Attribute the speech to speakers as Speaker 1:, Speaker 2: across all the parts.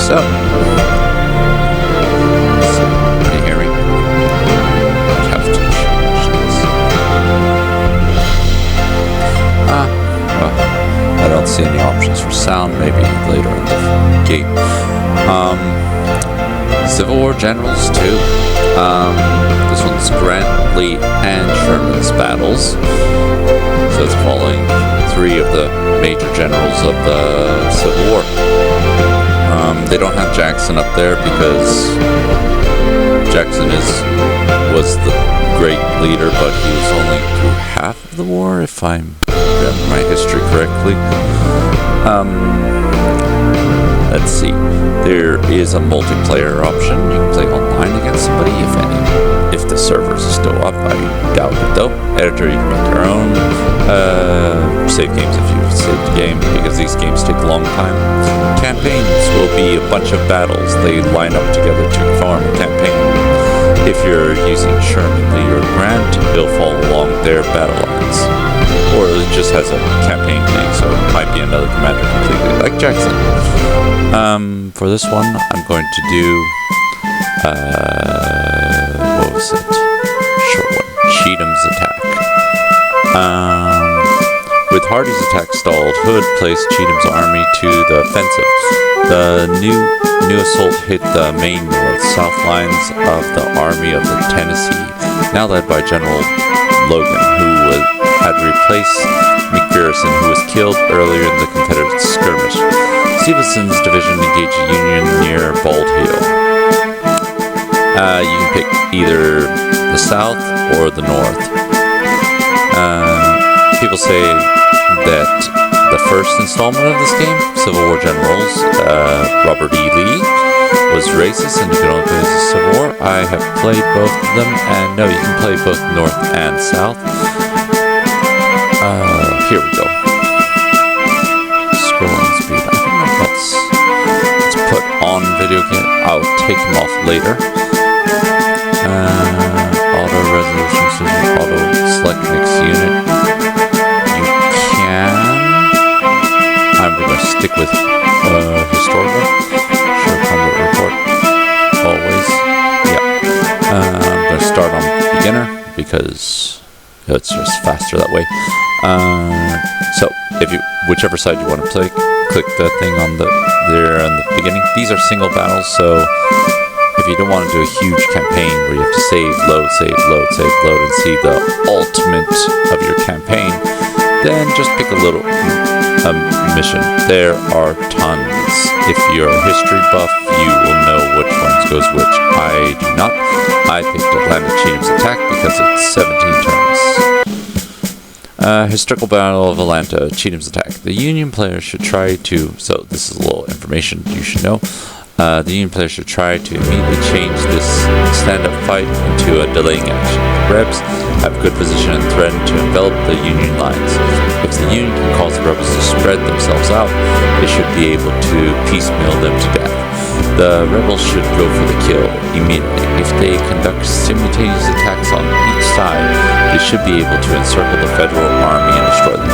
Speaker 1: So, can you hear me? I have to change this. Well, I don't see any options for sound. Maybe later in the game. Civil War generals too. This one's Grant, Lee, and Sherman's battles. So it's following 3 of the major generals of the Civil War. They don't have Jackson up there because Jackson was the great leader, but he was only through half of the war, if I remember my history correctly. Let's see. There is a multiplayer option. You can play online against somebody, if the servers are still up. I doubt it though. Editor, you can make your own. Save games if you've saved the game, because these games take a long time. Campaigns will be a bunch of battles. They line up together to form a campaign. If you're using Sherman, Lee, or Grant, it'll follow along their battle lines. Or it just has a campaign thing, so it might be another commander completely, like Jackson. For this one, I'm going to do, what was it? Short one. Cheatham's attack. With Hardy's attack stalled, Hood placed Cheatham's army to the offensive. The new assault hit the main north-south lines of the Army of the Tennessee, now led by General Logan, who had replaced McPherson, who was killed earlier in the Confederate skirmish. Stevenson's division engaged the Union near Bald Hill. You can pick either the south or the north. People say that the first installment of this game, Civil War Generals, Robert E. Lee, was racist and you could only play as a Civil War. I have played both of them, and no, you can play both north and south. Here we go. Scrolling speed. I don't know if let's put on video game. I'll take them off later. Auto resolution system, auto select mix unit. You can. I'm going to stick with historical. Show combat report. Always. Yeah. I'm going to start on beginner because it's just faster that way. So if whichever side you want to play, click the thing on there in the beginning. These are single battles, so if you don't want to do a huge campaign where you have to save, load, and see the ultimate of your campaign, then just pick a little mission. There are tons. If you're a history buff, you will know which ones goes which. I do not. I picked Atlanta Cheatham's attack because it's 17 turns. Historical Battle of Atlanta, Cheatham's attack. The Union player should try to, so this is a little information you should know. The Union player should try to immediately change this stand-up fight into a delaying action. The Rebs have good position and threaten to envelop the Union lines. If the Union can cause the rebels to spread themselves out, they should be able to piecemeal them to death. The rebels should go for the kill immediately. If they conduct simultaneous attacks on each side, they should be able to encircle the Federal Army and destroy them.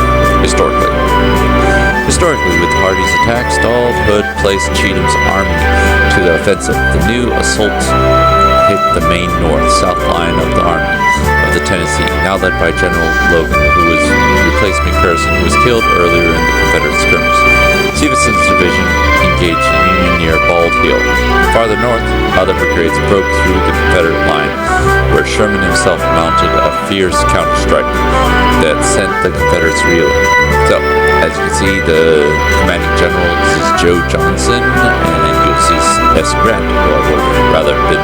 Speaker 1: Historically, with Hardy's attack stalled, Hood placed Cheatham's army to the offensive. The new assault hit the main north-south line of the Army of the Tennessee, now led by General Logan, who was replaced McPherson, who was killed earlier in the Confederate skirmish. Stevenson's division engaged the Union near Bald Hill. Farther north, other brigades broke through the Confederate line, where Sherman himself mounted a fierce counter-strike that sent the Confederates reeling. So, as you can see, the commanding general is Joe Johnson, and Ulysses S. Grant, who I would rather have been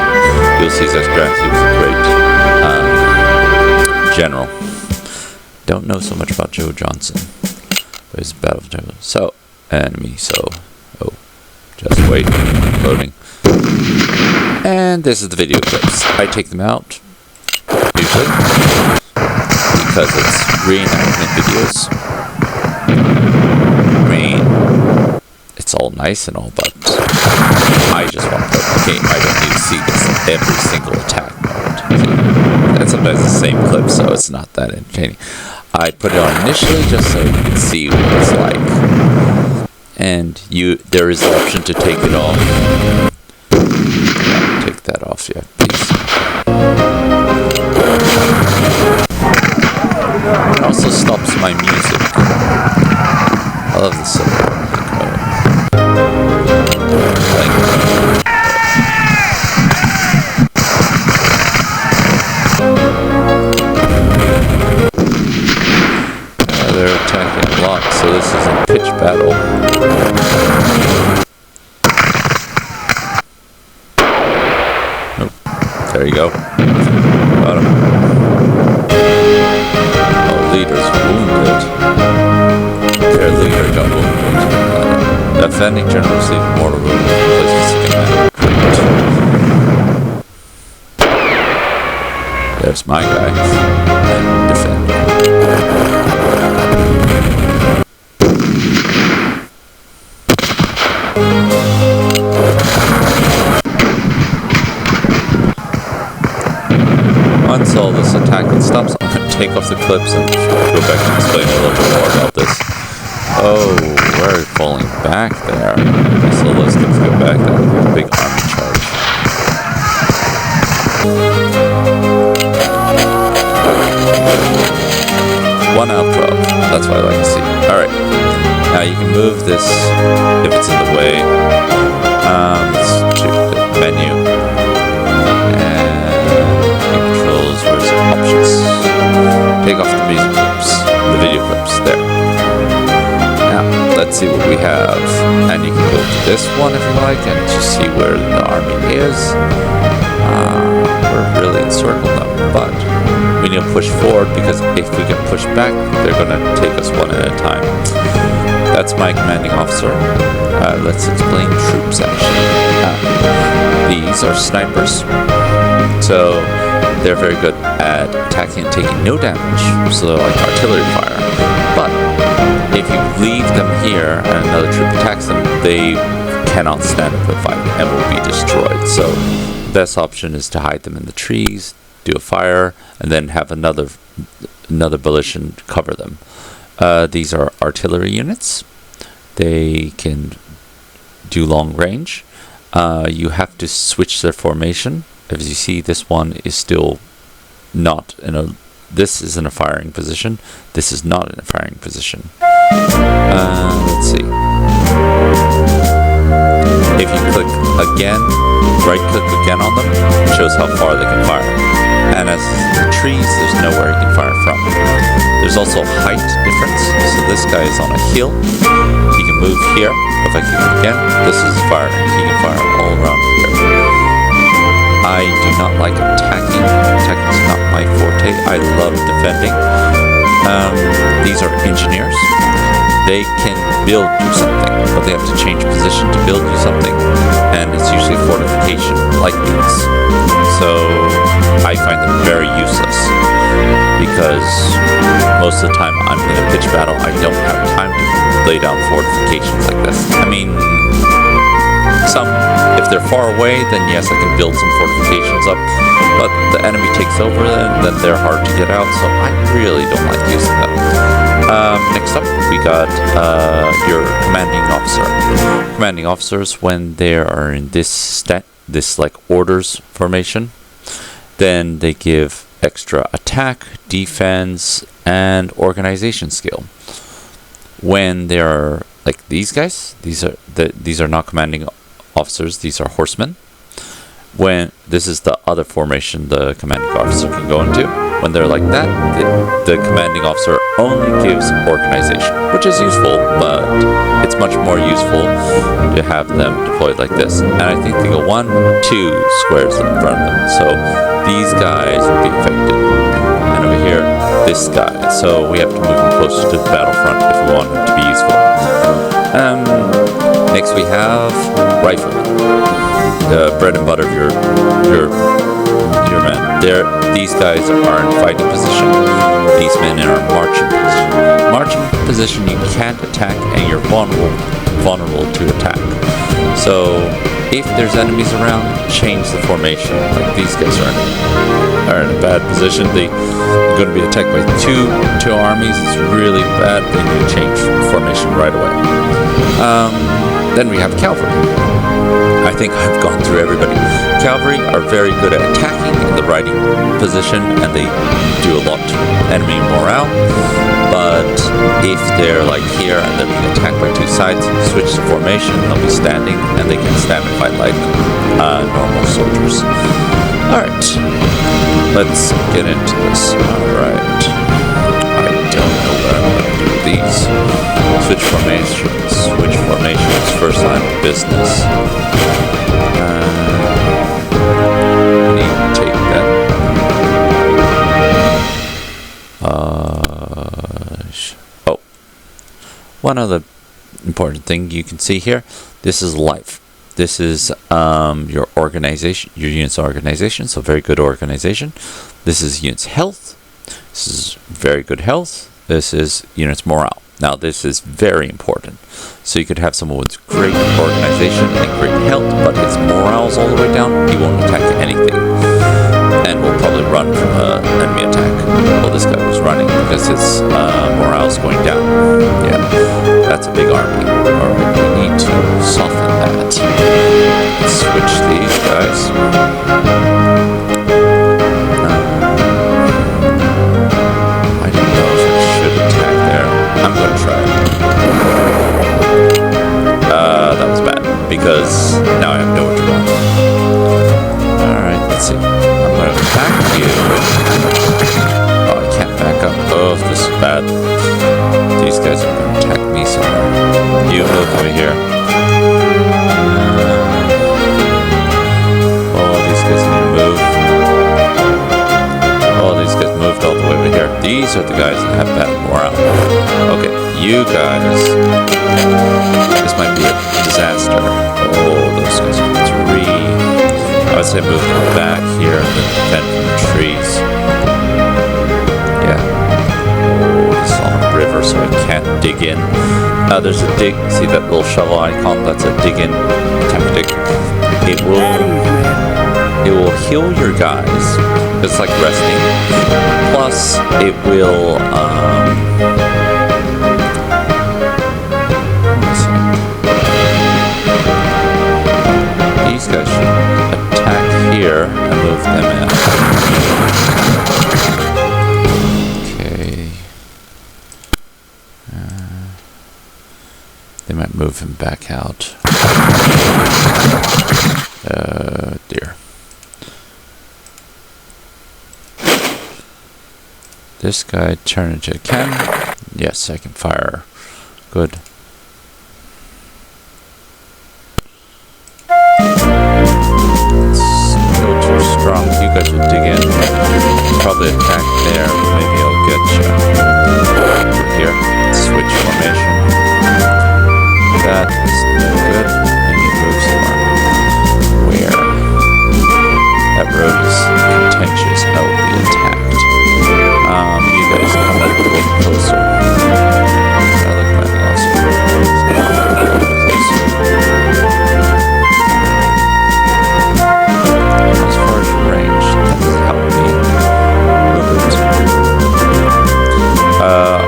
Speaker 1: Ulysses S. Grant. He was a great general. Don't know so much about Joe Johnson, but he's a battle general. So, enemy, just wait, loading. And this is the video clips. I take them out, usually, because it's reenactment videos. It's all nice and all, but I just want to play the game. I don't need to see this every single attack mode. And sometimes the same clip, so it's not that entertaining. I put it on initially just so you can see what it's like. and there is the option to take it off. Take that off, yeah, please. It also stops my music. I love this song. They're attacking a lot, so this is a pitch battle. Nope. There you go. Got him. Oh, leader's wounded. Their leader got wounded. The offending general received mortal wound. There's my guy. And defender. Once all this attacking stops, I'm going to take off the clips and go back and explain a little bit more about this. Oh, we're falling back there. So let's go back there with a big army charge. One out 12. That's what I like to see. Alright. Now you can move this if it's in the way. Let's check the menu. Where's options? Take off the music clips, the video clips, there. Now, let's see what we have. And you can go to this one if you like, and just see where the army is. We're really encircled them, but we need to push forward, because if we get pushed back, they're going to take us one at a time. That's my commanding officer. Let's explain troops, actually. These are snipers. So they're very good at attacking and taking no damage, so they're like artillery fire. But if you leave them here and another troop attacks them, they cannot stand up and fight and will be destroyed. So the best option is to hide them in the trees, do a fire, and then have another ballistic cover them. These are artillery units. They can do long range. You have to switch their formation. As you see, this one is still not in a... This is in a firing position. This is not in a firing position. Let's see. If you click again, right-click again on them, it shows how far they can fire. And as the trees, there's nowhere you can fire from. There's also height difference. So this guy is on a hill. He can move here. If I click again, this is firing. He can fire all around here. I do not like attacking. Attacking is not my forte. I love defending. These are engineers. They can do something, but they have to change position to do something, and it's usually fortification like these. So I find them very useless, because most of the time I'm in a pitch battle. I don't have time to lay down fortifications like this. I mean, if they're far away, then yes, I can build some fortifications up, but the enemy takes over, then they're hard to get out, so I really don't like using them. Next up, we got your commanding officer. Commanding officers, when they are in this like orders formation, then they give extra attack, defense, and organization skill. When they're like these guys, these are not commanding officers, these are horsemen. When this is the other formation the commanding officer can go into. When they're like that, the commanding officer only gives organization, which is useful, but it's much more useful to have them deployed like this. And I think they go 1, 2 squares in front of them, so these guys will be affected. And over here, this guy. So we have to move him closer to the battlefront if we want him to be useful. Next we have riflemen. The bread and butter of your men. These guys are in fighting position. These men are in marching position. Marching position, you can't attack, and you're vulnerable to attack. So if there's enemies around, change the formation like these guys are in. are in a bad position. They're going to be attacked by two armies. It's really bad. They need to change formation right away. Then we have cavalry. I think I've gone through everybody. Cavalry are very good at attacking in the riding position, and they do a lot to enemy morale. But if they're like here and they're being attacked by two sides, switch to formation, they'll be standing, and they can stand and fight like normal soldiers. Alright, let's get into this. Alright, I don't know what I'm going to do with these. Switch formations, first line of business. I need to take that. Oh, one other important thing you can see here. This is life. This is your organization, your unit's organization, so very good organization. This is unit's health. This is very good health. This is unit's morale. Now this is very important. So you could have someone with great organization and great health, but his morale's all the way down, he won't attack anything. And will probably run from an enemy attack. Well, this guy was running because his morale's going down. Yeah, that's a big army. Alright, we need to soften that. Let's switch these guys. I don't know if I should attack there. I'm gonna try it. That was bad, because now I have nowhere to run. Alright, let's see. I'm gonna attack you. Oh, I can't back up. Oh, this is bad. These guys are gonna attack me somewhere. You move over here. Oh, these guys need to move. Oh, these guys moved all the way over here. These are the guys that have bad morale. Okay, you guys. This might be a disaster. Oh, those guys are 3. I would say move them back here and then defend from the trees. Yeah. Oh, it's on a river, so I can't dig in. There's a dig. See that little shovel icon? That's a dig in tactic. It will heal your guys. It's like resting. Plus, it will. These guys should attack here and move them in. Okay. They might move him back out. Dear. This guy turn into a cannon. Yes, I can fire. Good. Strong. You guys will dig in. Probably attack there. Maybe I'll get you. Here. Switch formation. That is no good. I need to move somewhere. Where? That road is contentious. I will be attacked. You guys come a little closer. I like landing also.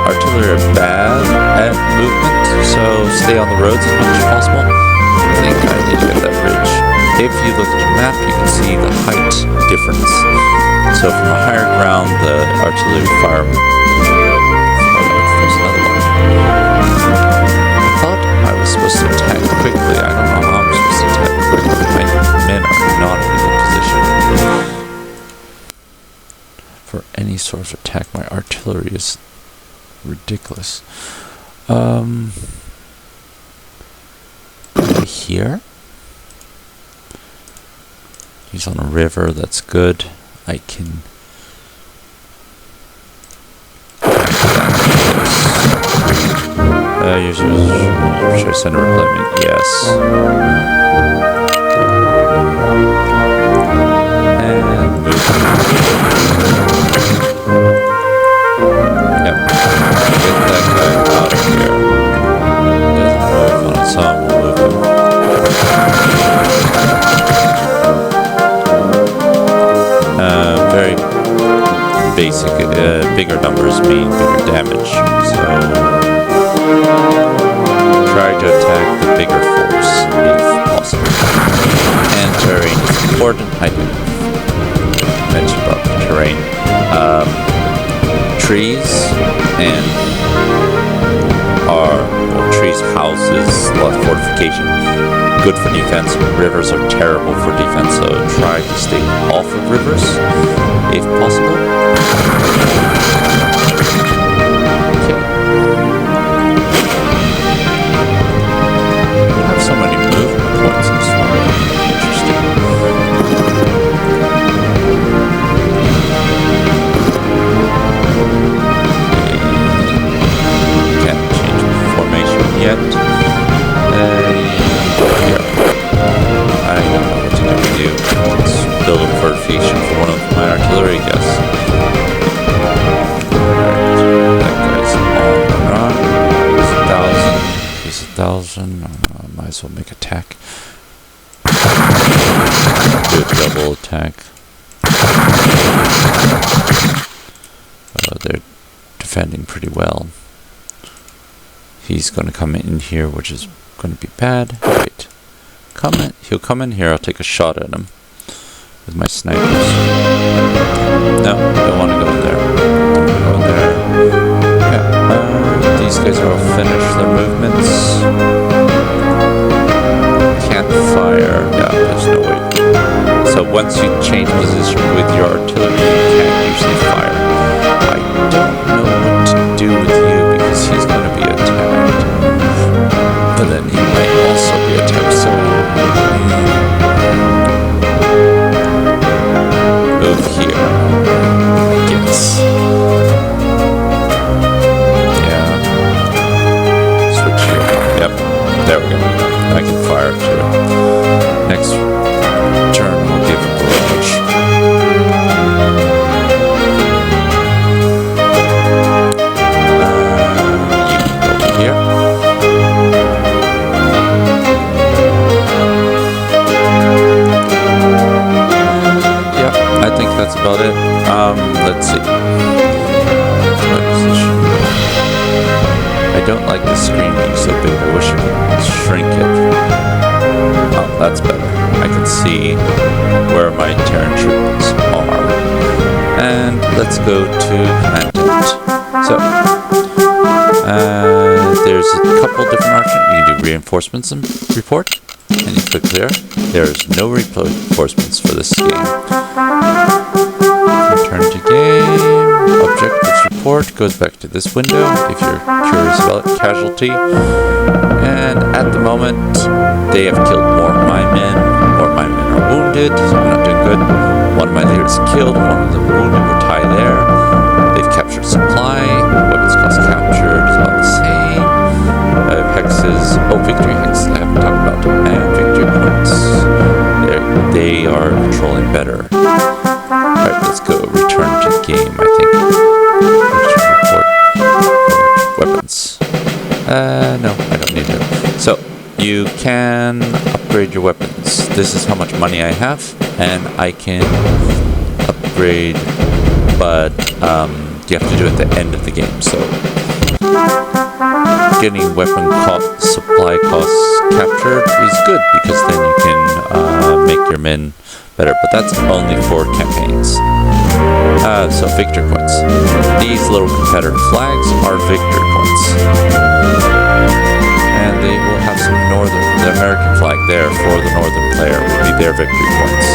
Speaker 1: Artillery are bad at movement, so stay on the roads as much as possible. I think I need to get that bridge. If you look at your map, you can see the height difference. So from a higher ground, the artillery fire. There's another one. I thought I was supposed to attack quickly. I don't know how I'm supposed to attack quickly. My men are not in a good position. For any sort of attack, my artillery is ridiculous. Here? He's on a river, that's good. I can... should I send a replenishment? Yes. And move. Yep. Get that guy out of here. Doesn't move on its own, we'll move him. Very important, I didn't mention about the terrain. Trees and trees, houses, a lot of fortification, good for defense. Rivers are terrible for defense, so try to stay off of rivers if possible. Okay. We have so many movement points in this one. Interesting. Can't change formation yet. Here. I don't know what to do with you. Let's build a fortification for one of my artillery, I guess. Alright, that guy's on the run. He's 1,000. Might as well make attack. Do a double attack. They're defending pretty well. He's going to come in here, which is going to be bad. Wait. He'll come in here. I'll take a shot at him with my snipers. No, don't want to go in there. Go in there. Yeah. These guys are all finished their movements. Can't fire. Yeah, there's no way. So once you change position with your artillery, you can't usually fire. I don't know what to do with you because he's going to be attacked. But then he might also be attacked, so move here. Yes. Yeah. Switch here. Yep. There we go. I can fire too. Next turn we'll give a barrage. You can go over here. I think that's about it. Let's see. My position. I don't like the screen being so big. I wish I could shrink it. Oh, that's better. I can see where my Terran troops are. And let's go to command tent. So, there's a couple different options. You can do reinforcements and report. And you click there. There's no reinforcements for this game. Return to game. Objectives report goes back to this window if you're curious about casualty. And at the moment, they have killed more of my men. More of my men are wounded, so I'm not doing good. One of my leaders killed, one of them wounded. We're tied there. They've captured supply. Weapons cost captured is about the same. Hexes. Oh, victory hexes. I haven't talked about. And victory points. They are controlling better. Alright, let's go. Return to the game, I think. Report weapons. No, I don't need to. So, you can upgrade your weapons. This is how much money I have, and I can upgrade, but you have to do it at the end of the game. So, getting weapon supply costs captured is good because then you can make your men better, but that's only for campaigns. So victory points. These little Confederate flags are victory points. And they will have some the American flag there for the northern player will be their victory points.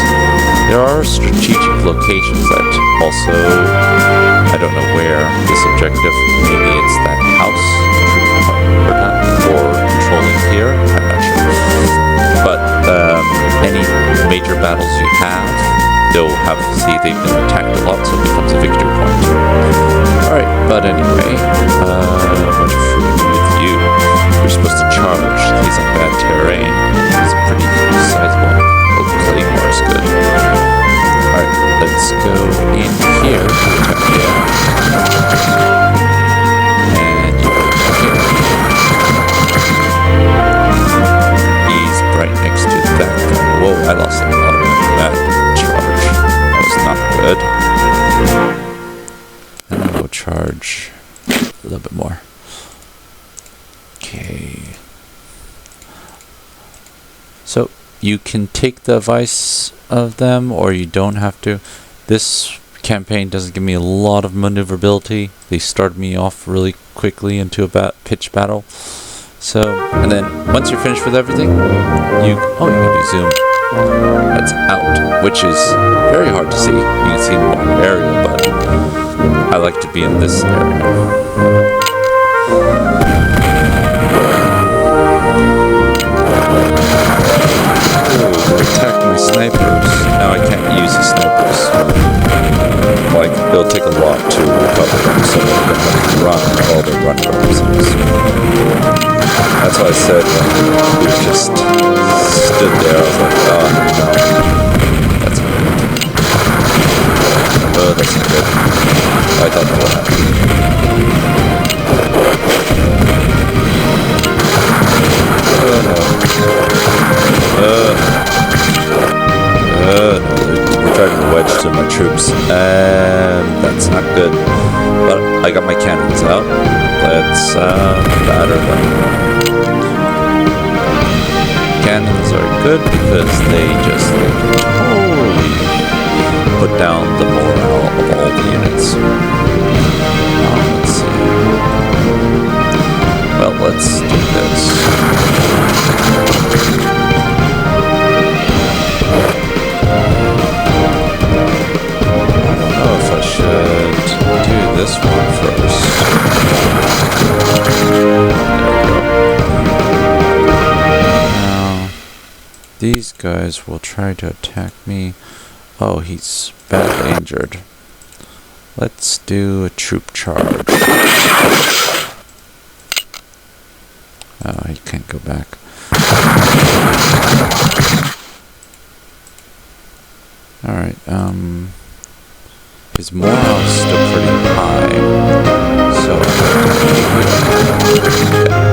Speaker 1: There are strategic locations that also, I don't know where this objective, maybe it's that house or controlling here, I'm not sure. But any major battles you have, they'll have to see they've been attacked a lot, so it becomes a victory point. Alright, but anyway, what should we do with you? You're supposed to charge. He's on bad terrain. He's pretty sizable. Oh, Claymore is good. Alright, let's go in here to attack here. And you go here. He's right next to that guy. Whoa, I lost a lot of money from that charge. That was not good. And then we'll charge a little bit more. Okay. So, you can take the advice of them, or you don't have to. This campaign doesn't give me a lot of maneuverability. They started me off really quickly into a pitch battle. So, and then once you're finished with everything, you can do zoom. That's out, which is very hard to see. You can see in one area, but I like to be in this area. Attack my snipers. Now I can't use the snipers. Like, it'll take a lot to recover them, so I'm going to run all the run weapons. That's why I said when we just stood there, I was like, oh no. That's not good. Oh, that's not good. I thought that would happen. Oh no. They're driving a wedge to my troops, and that's not good. But I got my cannons out. Let's batter them. Cannons are good because they just totally put down the morale of all the units. Let's see. Well, let's do this. If I should do this one first. Now, these guys will try to attack me. Oh, he's badly injured. Let's do a troop charge. Oh, he can't go back. Alright, his morale's still pretty high, so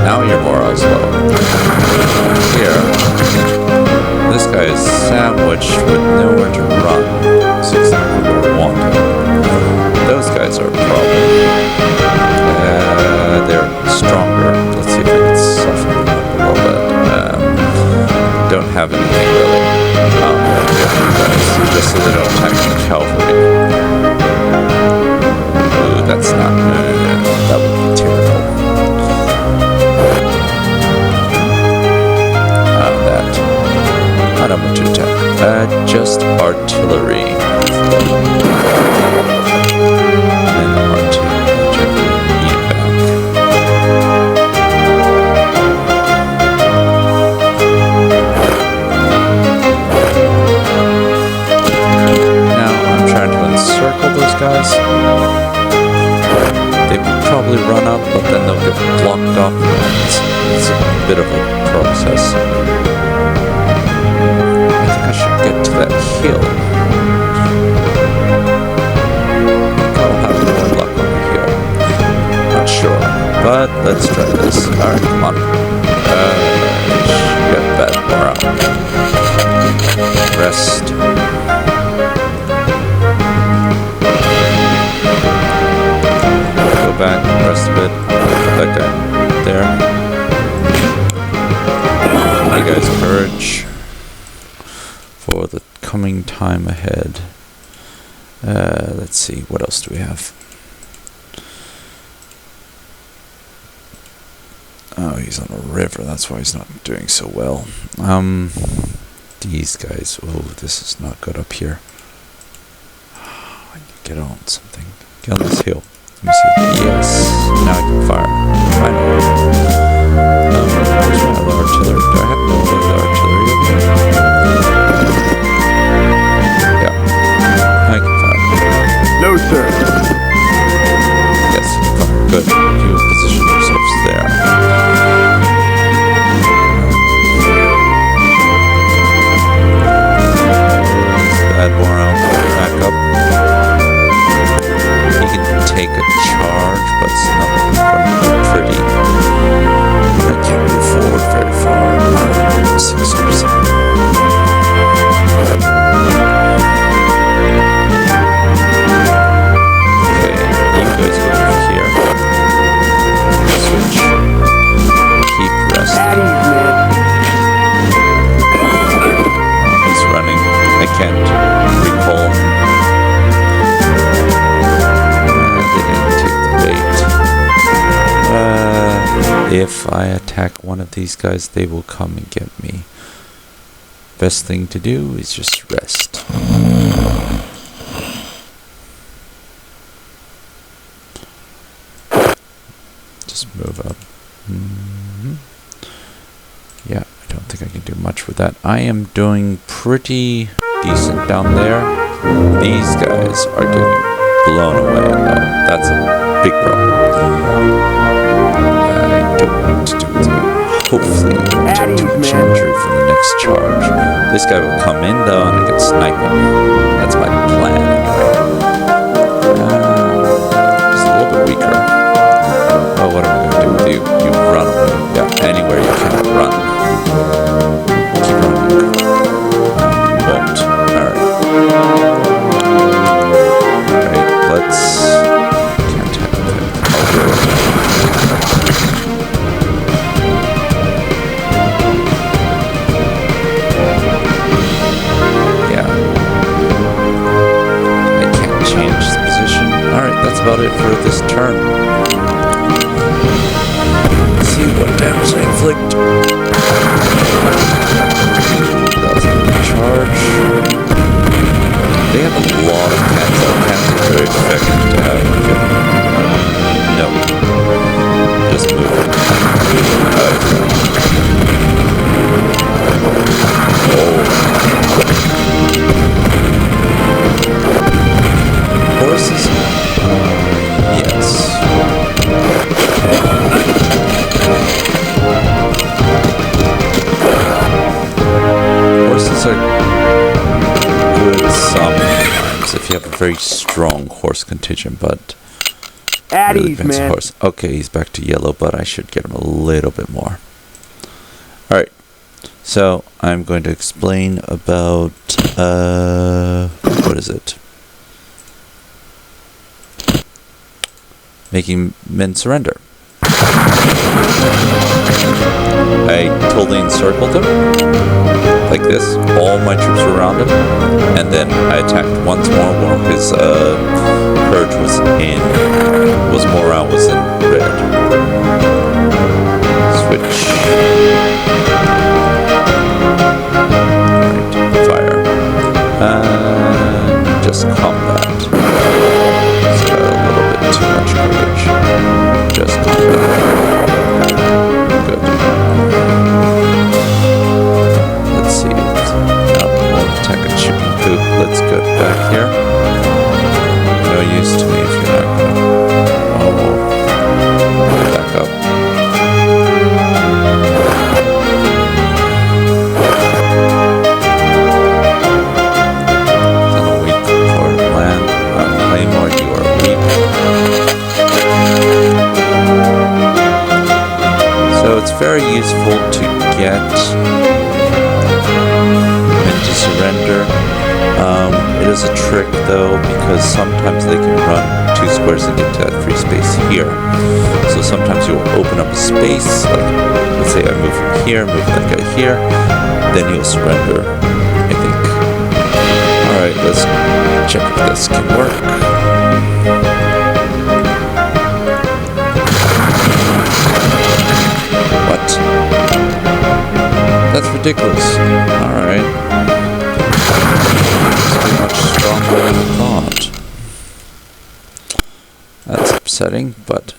Speaker 1: now your morale's low. Here, this guy is sandwiched with nowhere to run. That's exactly what we want. Those guys are a problem. They're stronger. Let's see if I can soften them up a little bit. Don't have anything really. Just so they don't attack the cavalry. Ooh, that's not good. That would be terrible. That. I don't want to attack. Just artillery. And artillery back. Circle those guys. They probably run up, but then they'll get blocked off. It's a bit of a process. I think I should get to that hill. I'll have more luck on the hill. Not sure, but let's try this. Alright, come on. Get bad morale. Rest. Back, rest a bit. That guy there. You guys courage for the coming time ahead. Let's see, what else do we have? Oh, he's on a river, that's why he's not doing so well. These guys, oh, this is not good up here. Get on something. Get on this hill. Let me see. Yes. Now I can fire. Finally. Where's my other artillery? Do I have no other artillery up here? Yeah. I can fire.
Speaker 2: No, sir.
Speaker 1: Yes, you can fire. Good. You position yourselves there. Bad morale. Back up. You can take a charge, but it's not going to be pretty. I can't move forward very far. 6 one of these guys, they will come and get me. Best thing to do is just rest. Just move up. Yeah, I don't think I can do much with that. I am doing pretty decent down there. These guys are getting blown away. Oh, that's a big problem. I don't want to do that. Hopefully, I won't take too much injury from the next charge. This guy will come in though, and I can snipe him. That's my plan anyway. He's a little bit weaker. Oh, what am I going to do with you? You run away. Yeah, anywhere you can run. Keep running. Won't. Alright. Alright, let's... Can't have him. I'll do it. Yeah. I can't change the position. Alright, that's about it for this turn. See what damage I inflict. Charge. They have a lot of cans out. Cans are very effective to have. No. Just move. Horses? Yes. Horses are good sometimes if you have a very strong horse contingent, but really depends on horse. Okay, he's back to yellow, but I should get him a little bit more. Alright, so I'm going to explain about what is it? Making men surrender. I totally encircled him, like this. All my troops were around him, and then I attacked once more while his purge was morale was in red. Switch. Alright, fire. Just combat. It's got a little bit too much courage. Just combat. Good. Let's see. No, won't attack a chicken coop. Let's go back here. No use to me if you're not gonna. Oh, back up. Then wait for land. Claymore, you are weak. So it's very useful to get men to surrender. It is a trick though, because sometimes they can run 2 squares and get to that free space here. So sometimes you'll open up a space, like let's say I move from here, move that guy here, then he'll surrender, I think. Alright, let's check if this can work. What? That's ridiculous. Alright. It's much stronger than I thought. That's upsetting, but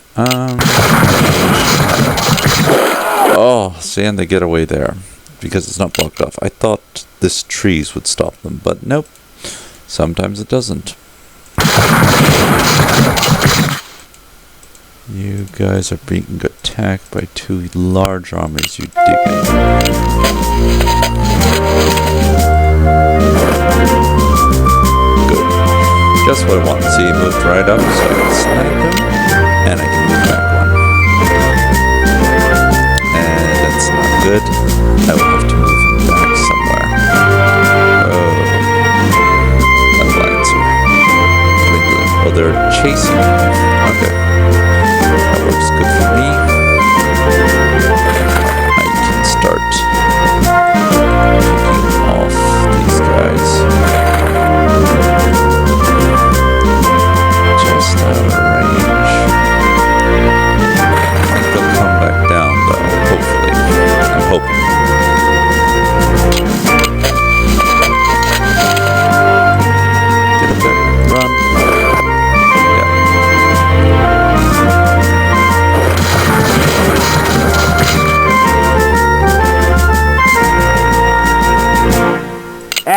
Speaker 1: oh, see, and they get away there because it's not blocked off. I thought this trees would stop them, but nope. Sometimes it doesn't. You guys are being attacked by 2 large armies, you dickhead. Good. Just what I want. See, he moved right up, so I can snipe him, and I can move back 1. And that's not good. I will have to move him back somewhere. Oh. That blinds him. Oh, they're chasing him. Okay. That works good for me. I can start picking off these guys. Just out of range. I think they'll come back down though, hopefully.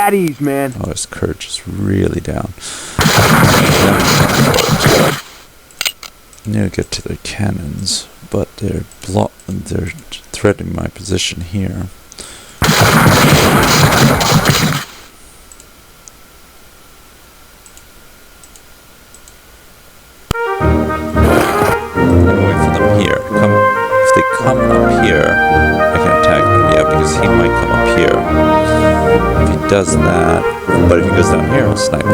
Speaker 2: At ease, man.
Speaker 1: Oh, his courage is really down. I need to get to their cannons, but they're threatening my position here. Wait for them here. If they come up here, I can attack them. Yeah, because he might come up here. If he does that, but if he goes down here, I'll snipe him.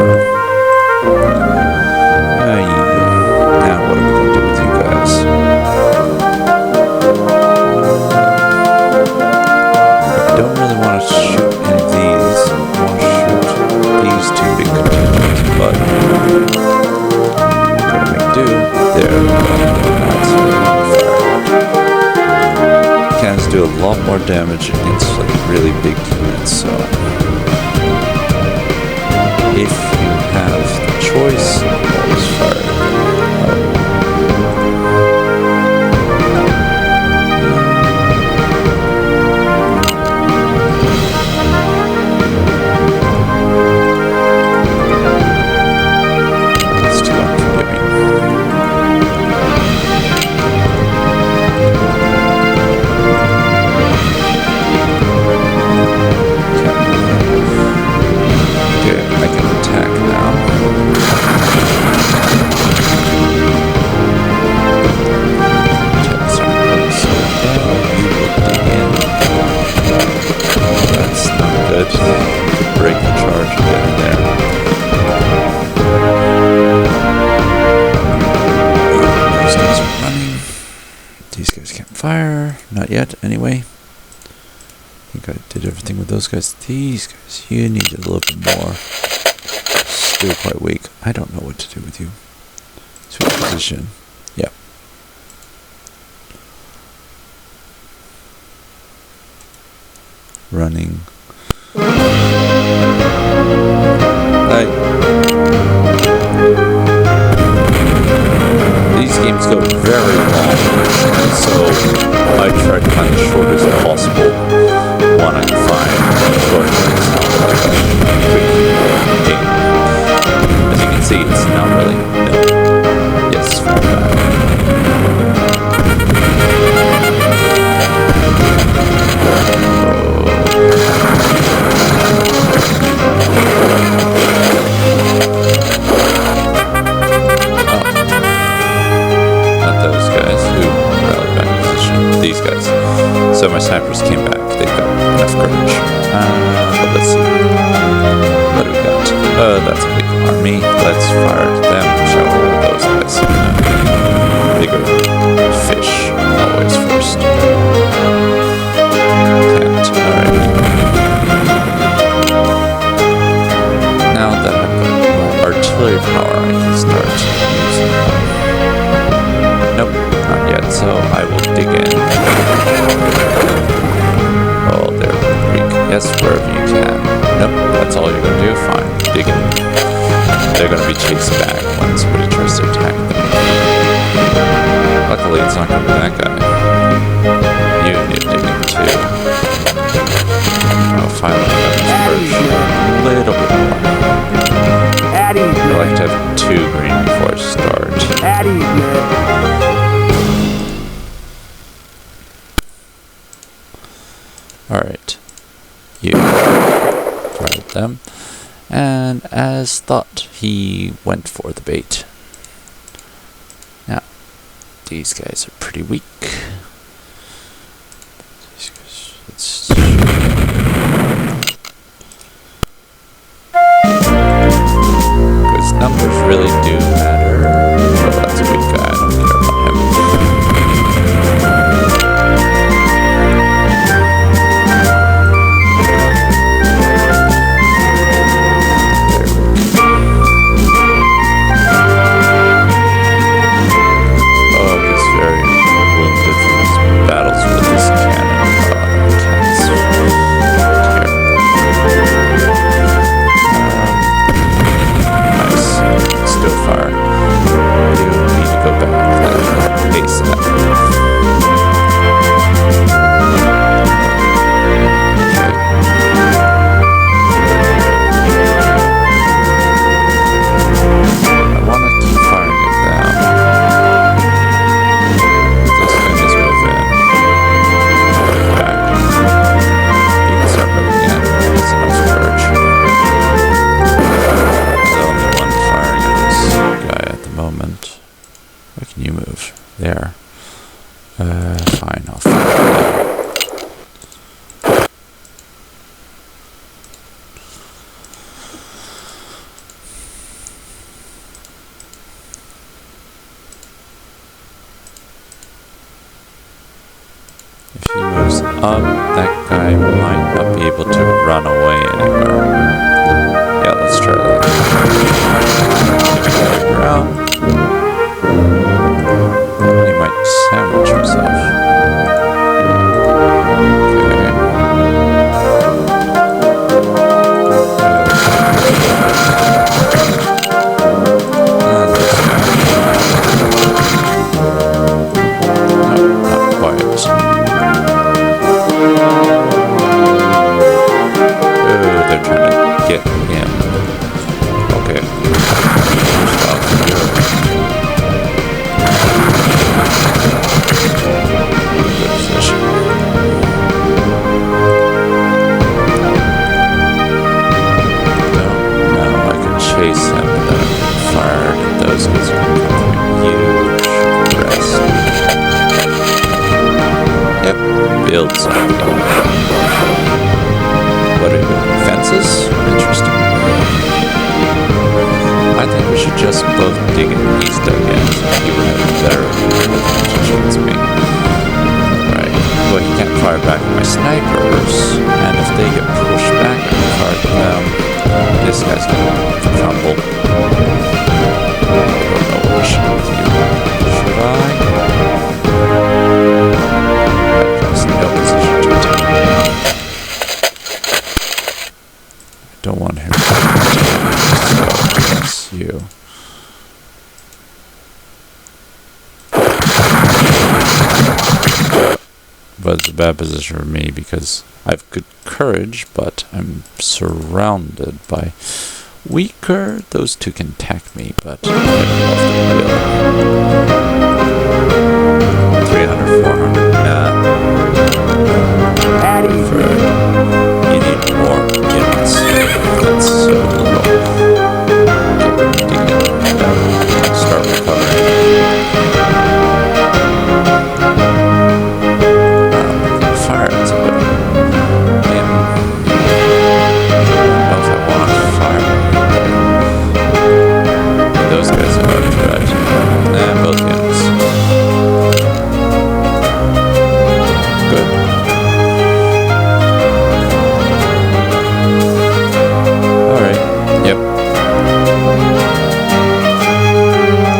Speaker 1: Now what are we going to do with you guys? I don't really want to shoot any of these. I want to shoot these two big containers, but I'm going to make do. There, that's cannons do a lot more damage against like really big units, so if you have the choice, always fire. It's too unforgiving. I can attack now. So you will dig in. That's not good. You could break the charge and get in there. These guys are running. These guys can't fire. Not yet, anyway. I think I did everything with those guys. These guys, you need a little bit more. Still quite weak. I don't know what to do with you. Switch position. Yep. Running. These games go very long, so I try to find the shortest possible one I can find. Short is not like a quick game. As you can see, it's not really. No. Yes, it's not bad. These guys. So my snipers came back. They've got enough courage. But let's see. What do we got? That's a big army. Let's fire at them. Shall we? Those guys. Bigger fish. Always first. Can't. Alright. Now that I've got more artillery power, I can start using them. Nope, not yet, so I will dig in. Oh, they're weak. Yes, wherever you can. Nope, that's all you're going to do? Fine, dig in. They're going to be chased back when somebody tries to attack them. Luckily, it's not going to be that guy. You need to dig in too. Oh, finally, I'm a little bit more. I like to have 2 green before I start. Alright, you fired them, and as thought, he went for the bait. Now, these guys are pretty weak. Because numbers really do matter. Oh, that's a weak guy, I don't care about him. Oh, he's very wounded That guy might not be able to run away anywhere. Yeah, let's try that. Ground. He might sandwich himself. Build something. What are you doing? Fences? Interesting. I think we should just both dig in east again. He would have a better advantage me. Right. Well, he can't fire back at my snipers, and if they get pushed back and fire at them, this guy's gonna crumble. I don't know what I should do with you. Should I? No position to attack. I don't want him to so that's you. But it's a bad position for me because I have good courage, but I'm surrounded by weaker. Those two can attack me, but I don't know if they will. 300, 400, nah. You need more units. That's so little. Start recovering. Fire it. Damn. I don't know if I want to fire. Those guys are good. Nah, both units. Good. Alright. Yep.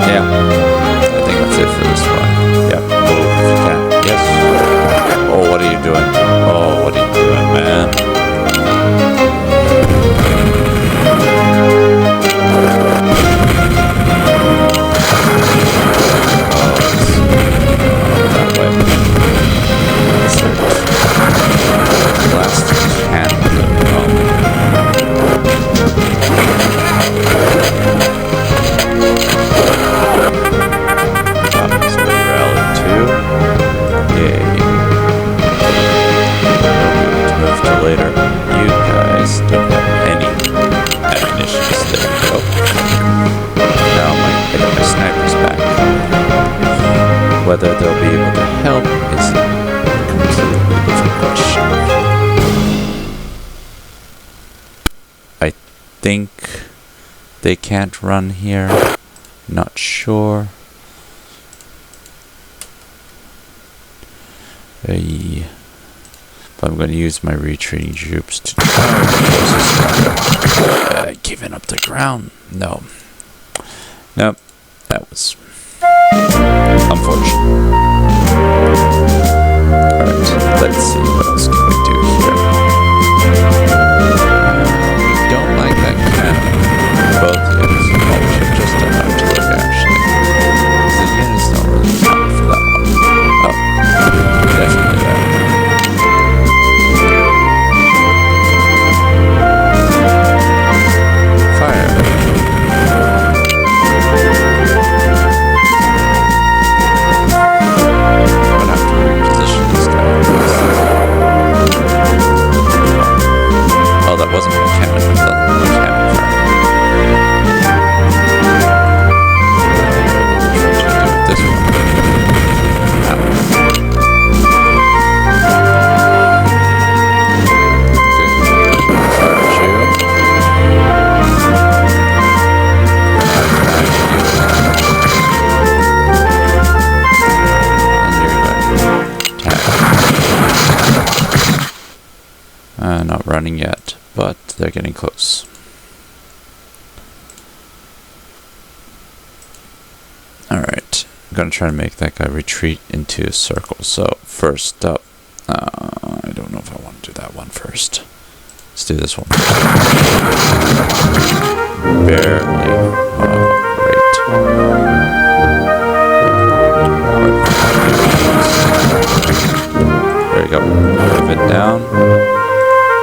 Speaker 1: Yeah. I think that's it for this one. Yep. Move if you can. Yes. Oh, what are you doing? Oh, what are you doing, man? Later, you guys don't have any ammunition. There we go. Now I get my snipers back. Whether they'll be able to help is a completely different question. I think they can't run here. Not sure. I'm going to use my retreating troops to try to giving up the ground. No. Nope. That was unfortunate. Alright, let's see what else can we do here. Don't like that cannon. Both units. Oh, we should have just done artillery actually. The units don't really count for that one. Oh, definitely that. moving yet, but they're getting close. Alright, I'm gonna try to make that guy retreat into a circle. So, first up, I don't know if I want to do that one first. Let's do this one. Barely. Oh, great. There you go. Move it down.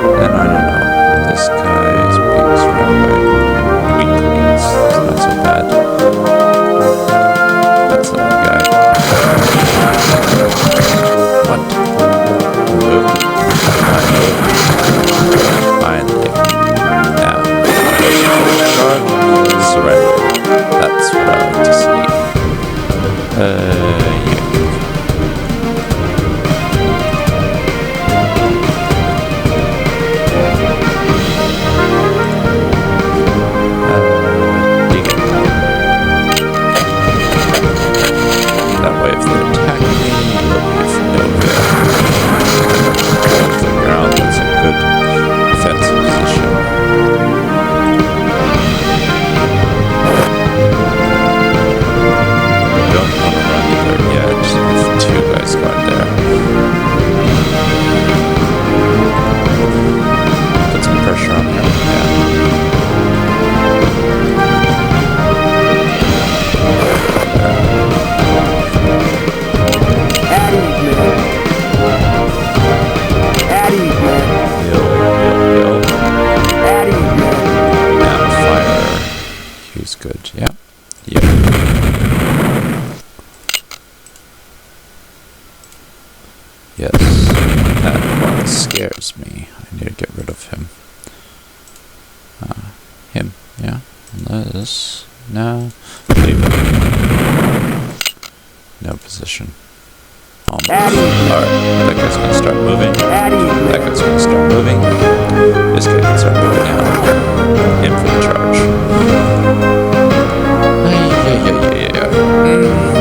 Speaker 1: And I don't know. This guy is being surrounded by weaklings. It's not so bad. That's the guy. What? Move. Finally. Now. Surrender. That's what I like to see. Yeah. That way, if they're attacking me, they'll be from nowhere. Off the ground, that's a good defensive position. Don't want to run there yet. If two guys got there. Put some pressure on him. Good, yeah. Yep. Yes, that one scares me. I need to get rid of him. Him, yeah. This, no. Leave it. No position. Almost. Alright, that guy's gonna start moving. That guy's gonna start moving. This guy can start moving now. In for the charge.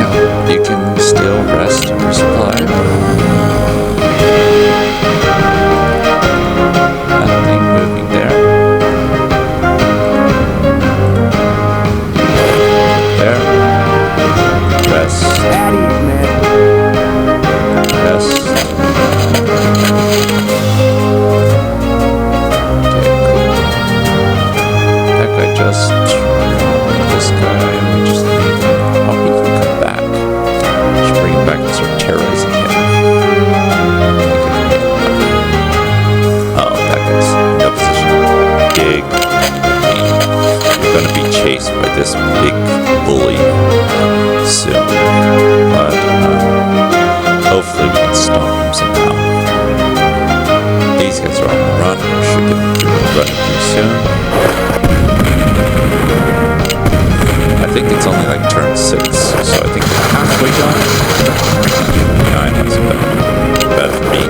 Speaker 1: No, you can still rest and resupply. Nothing moving there. There. Rest. Rest. That guy just... This guy, we just need... Oh, he can come back. Should bring him back and start terrorizing him. Oh, that guy's no position. Big pain. We're gonna be chased by this big bully soon. But hopefully we can stop him somehow. These guys are on the run. We should get running pretty soon. I think it's only like turn 6, so I think we're halfway done. 9 is better for me.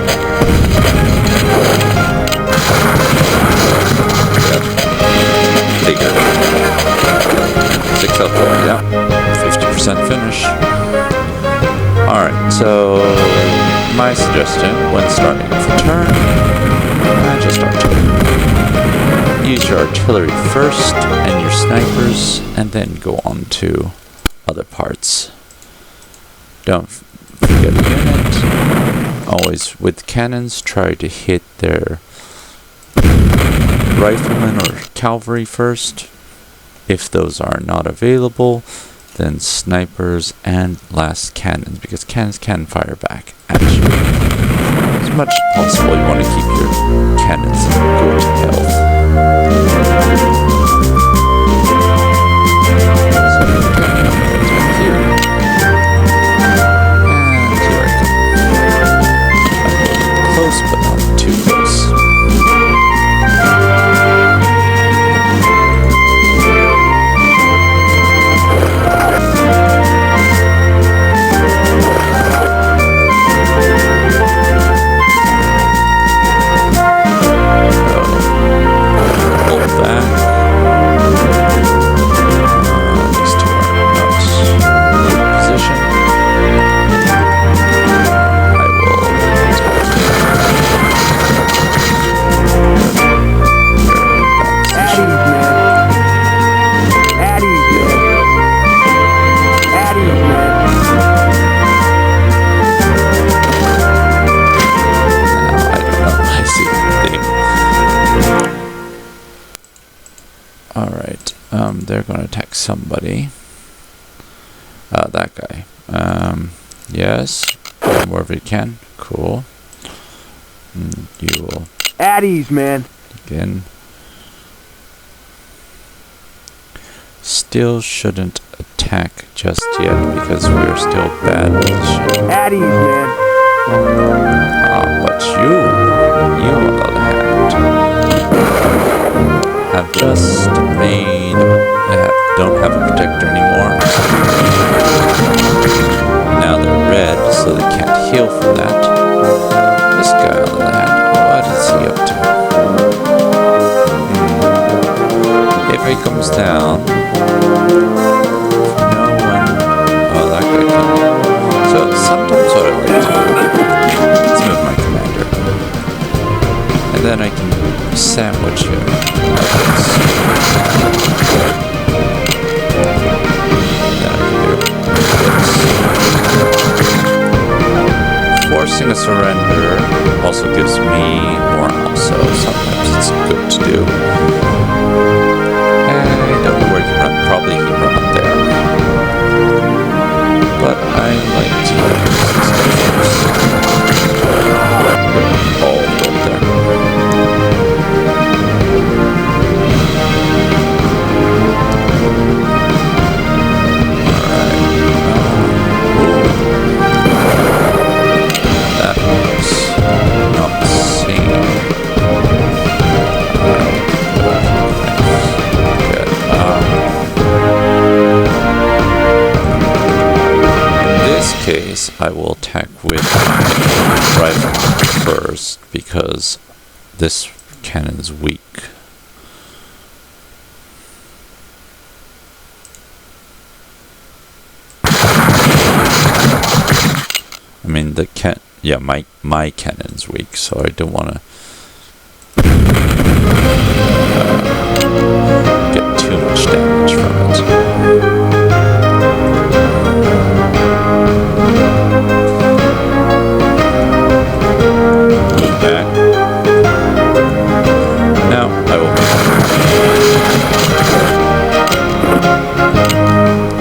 Speaker 1: Yep. Bigger. 6 up there, yeah. 50% finish. Alright, so my suggestion when starting off the turn, just artillery. Use your artillery first and your snipers, and then go on to other parts. Don't forget the unit. Always with cannons, try to hit their riflemen or cavalry first. If those are not available, then snipers and last cannons, because cannons can fire back at you. As much as possible, you want to keep your cannons in good health. But not too close. Alright, they're gonna attack somebody. That guy. Yes, wherever you can. Cool. You will...
Speaker 2: At ease, man.
Speaker 1: Again. Still shouldn't attack just yet because we're still bad position.
Speaker 2: At ease, man.
Speaker 1: But you on the other hand, have just made... don't have a protector anymore. Now they're red, so they can't heal from that. This guy on the other hand, what is he up to? If he comes down, no one... Oh, that guy can... So sometimes what I like to do, let's move my commander. And then I can sandwich him like this. Then I can do this. Forcing a surrender also gives me morale, so sometimes it's good to do. I don't know where you run. Probably you run up there. But I like to use all the way there. That looks not the same. Case, I will attack with my rifle first because this cannon is weak. I mean the my cannon's weak, so I don't want to get too much damage from it.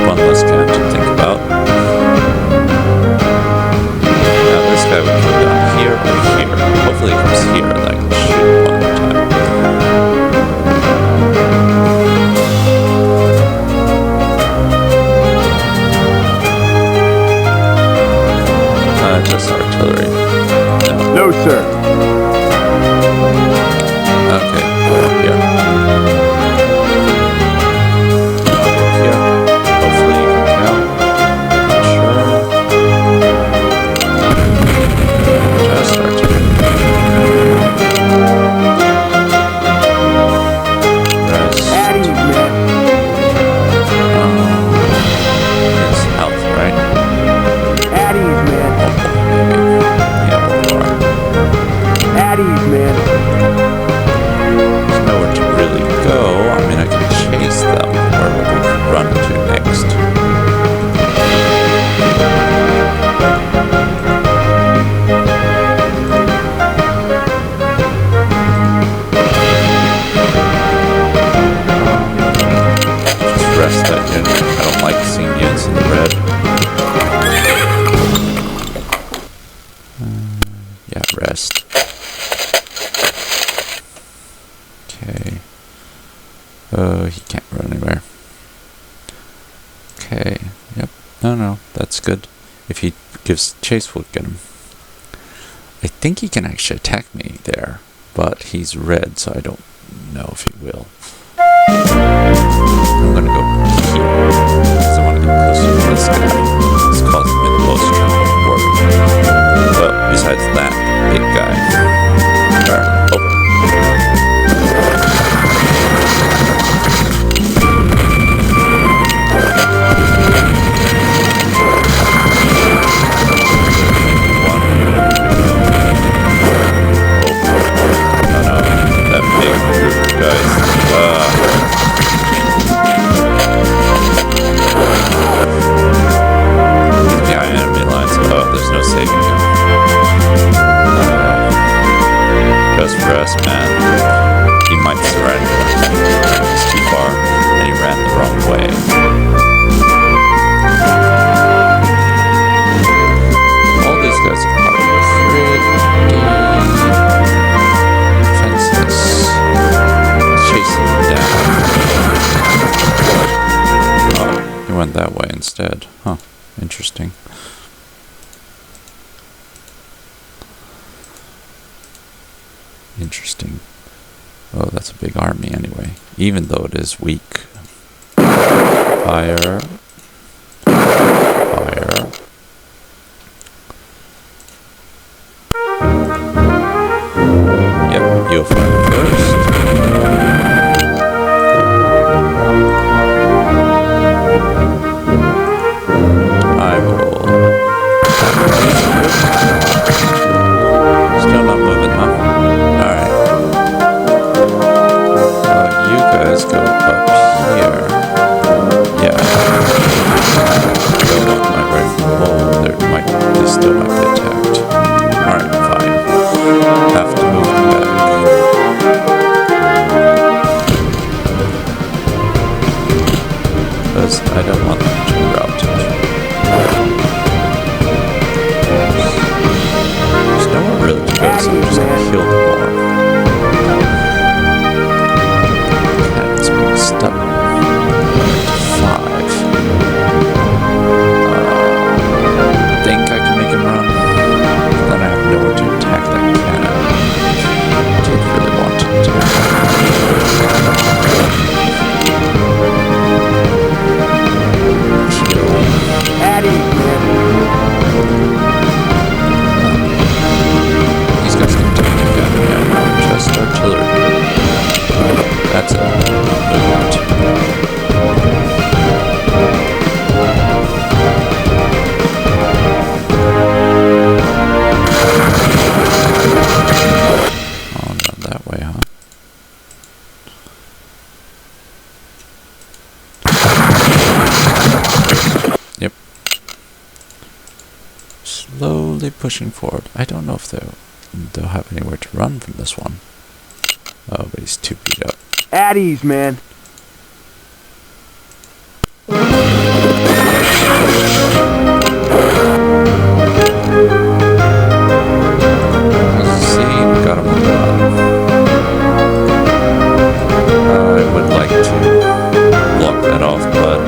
Speaker 1: One less can to think about. Now this guy would come down here or here. Hopefully he comes here and I can shoot one more time. Just artillery.
Speaker 2: No, sir.
Speaker 1: Okay, here. He can't run anywhere. Okay, yep. No, that's good. If he gives chase, we'll get him. I think he can actually attack me there, but he's red, so I don't know if he will. I'm gonna go here, because I want to get closer to this guy. It's causing me the most worry. Well, besides that, big guy. Alright, over. Rest, man. He might surrender. It's too far. went that way instead. Huh. Interesting. Interesting. Oh, that's a big army anyway. Even though it is weak. Fire. Fire. Yep, you'll fire first. I will. Still not moving, huh? Alright. You guys go up here. Yeah. Don't want my rifle. Oh, they still might be attacked. Alright, fine. Have to move them back. Because I don't want them to rout it. There's nowhere really to go, so I'm just gonna kill them all. Cannons being stuck. 5. Think I can make him run? Then I have nowhere to attack that cannon. I did really want it to. Kill.
Speaker 2: Addy, man.
Speaker 1: These guys can take the gun, yeah. Just artillery. That's it. Movement. Oh, not that way, huh? Yep. Slowly pushing forward. I don't know if they'll have anywhere to run from this one. Oh, but he's too beat up.
Speaker 2: Addies, man.
Speaker 1: Let's see, we got him on the run. I would like to block that off, but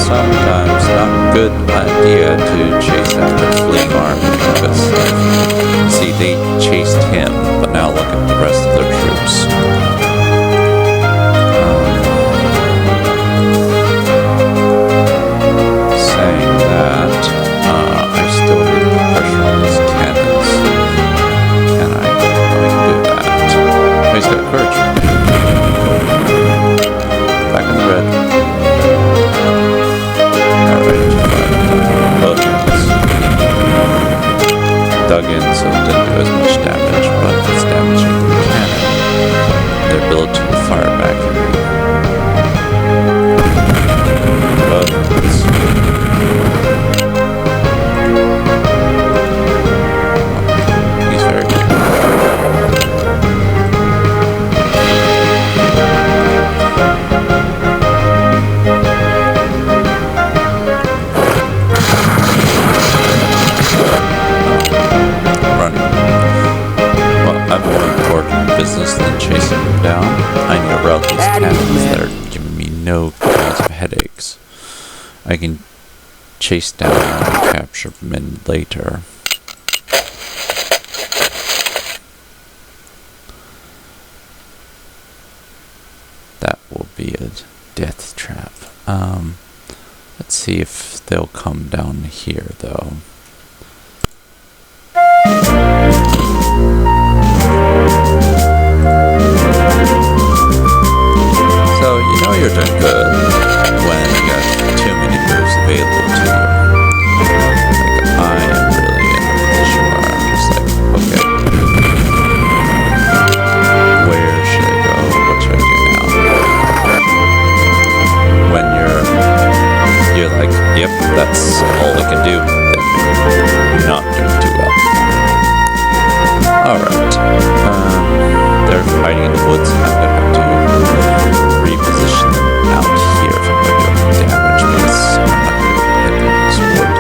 Speaker 1: sometimes not a good idea to chase after a fleeing army because, see, they chased him, but now look at the rest of their troops. Saying that, I still need to pressure on these cannons. Can I? Oh, I can do that. Oh, he's got courage. Back in the red. Dug in, so it didn't do as much damage, but it's damaging the cannon. Their ability to fire back at me. But he's very good. Business than chasing them down. I need to route these cannons that are giving me no cause of headaches. I can chase down and capture men later. That will be a death trap. Let's see if they'll come down here though. You're doing good when you got too many moves available to you. Like, I am really in a position where I'm just like, okay, where should I go? What should I do now? When you're like, yep, that's all I can do, then you're not doing too well. Alright, they're hiding in the woods. I'm gonna have to reposition them out here if I'm going to do any damage because I'm not going to hit them with this wood.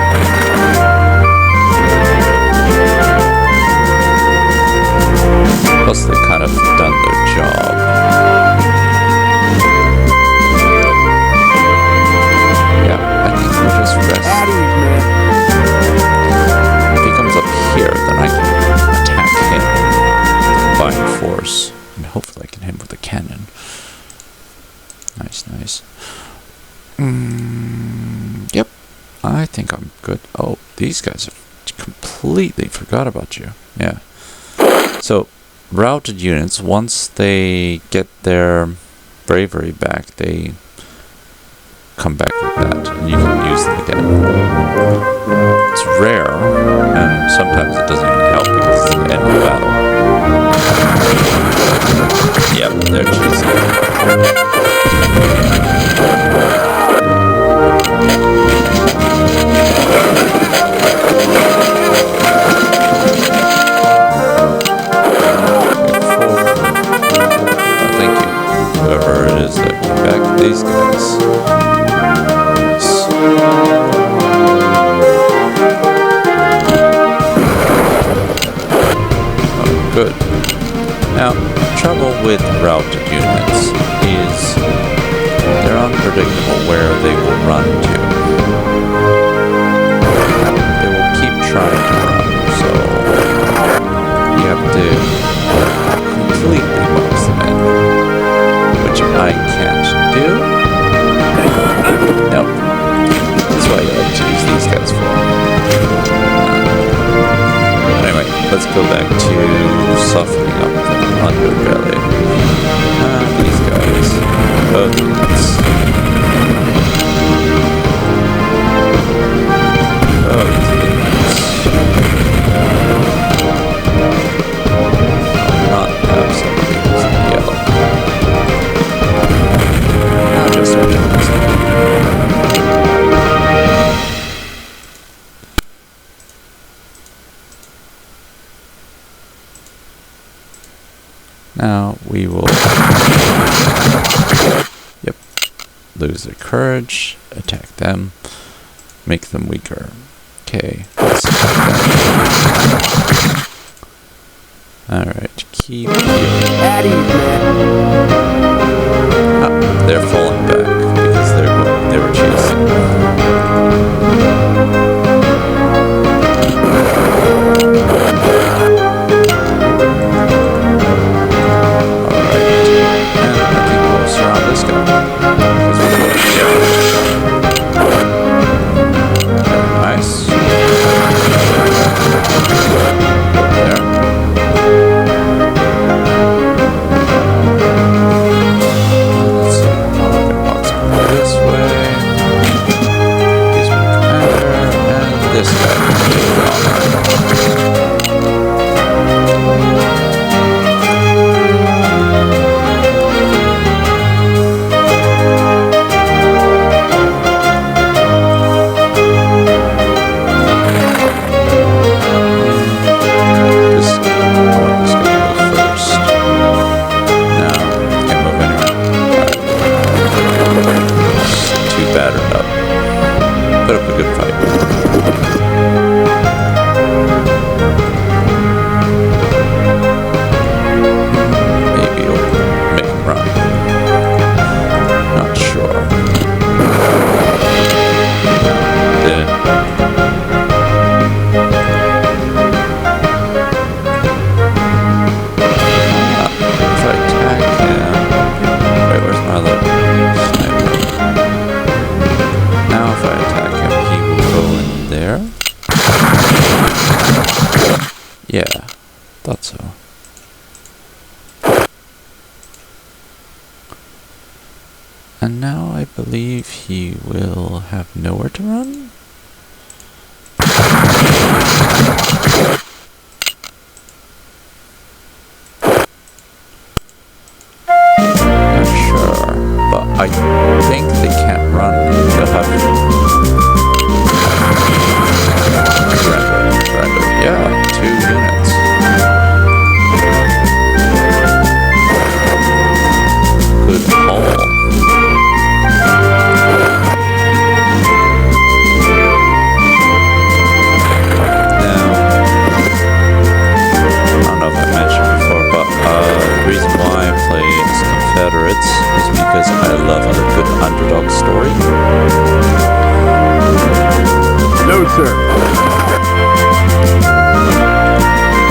Speaker 1: I think I'm good. Oh, these guys have completely forgot about you. Yeah. So, routed units, once they get their bravery back, they come back with that, and you can use them again. It's rare, and sometimes it doesn't even help because it's the end of the battle. Yep, they're cheesy. Thank you, whoever it is that backed these guys. Oh, good. Now, trouble with routed units is they're unpredictable where they will run to. They will keep trying to run, so you have to completely box them in, which I can't do. Nope. That's why I like to use these guys for. Anyway, let's go back to softening up the underbelly. These guys. Both units. Both units. I'll not have somebody who's yellow. I'll just reject this one. Now we will lose their courage, attack them, make them weaker. Okay, let's attack them. Alright, keep they're falling back because they were chasing. And now I believe he will have nowhere to run? Not sure, but I think they can't run. They'll have surrender. Yeah, 2 units. Good haul. Confederates is because I love a good underdog story.
Speaker 2: No, sir.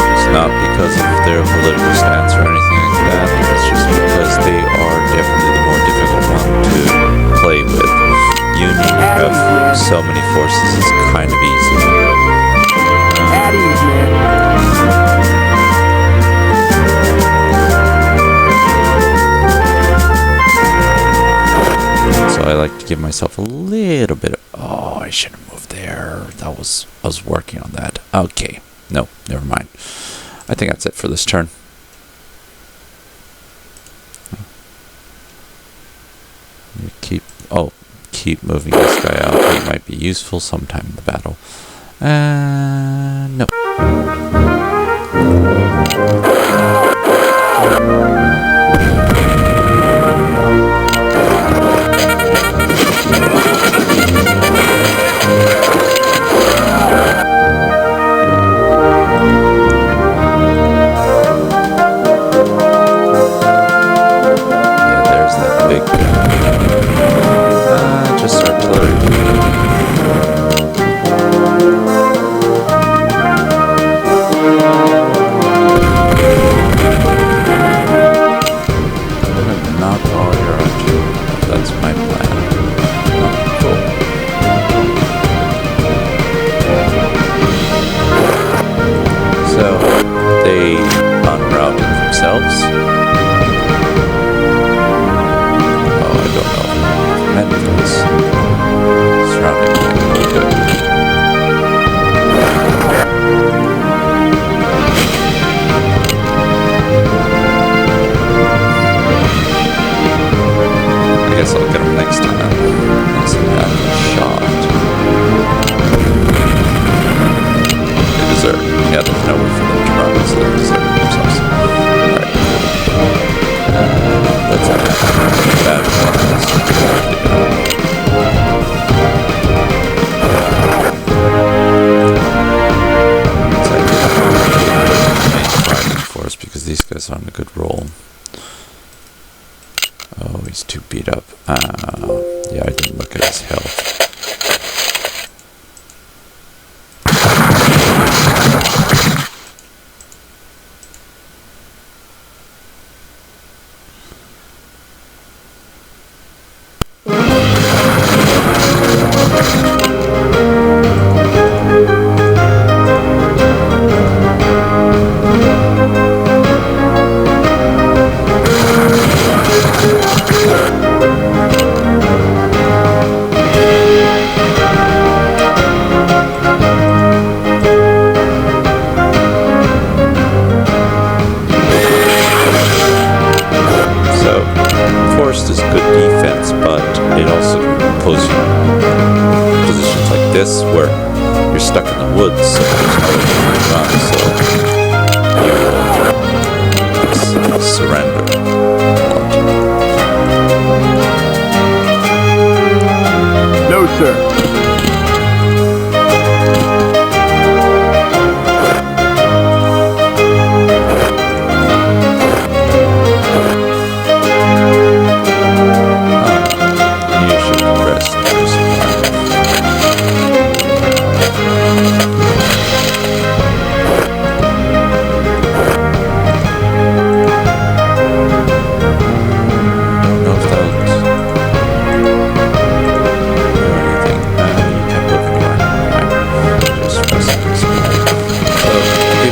Speaker 1: It's not because of their political stance or anything like that. It's just because they are definitely the more difficult one to play with. Union have so many forces is kind of easy.
Speaker 2: At ease, man.
Speaker 1: So I like to give myself a little bit of... Oh, I should have moved there. I was working on that. Okay. No, never mind. I think that's it for this turn. You keep moving this guy out. He might be useful sometime in the battle. No. Just artillery. Not all your artillery. That's my plan. Oh, cool. So they unrouted themselves. Memphis. Surrounding really good. I guess I'll get him next time. Unless I have a shot. They desert. Yeah, there's nowhere for them to run, so they desert themselves. Alright. Let's have that one. Because these guys are on a good roll. Oh, he's too beat up. Yeah, I didn't look at his health. Where you're stuck in the woods, so there's nowhere to run, so you will surrender.
Speaker 2: No, sir.
Speaker 1: You should rest for some time.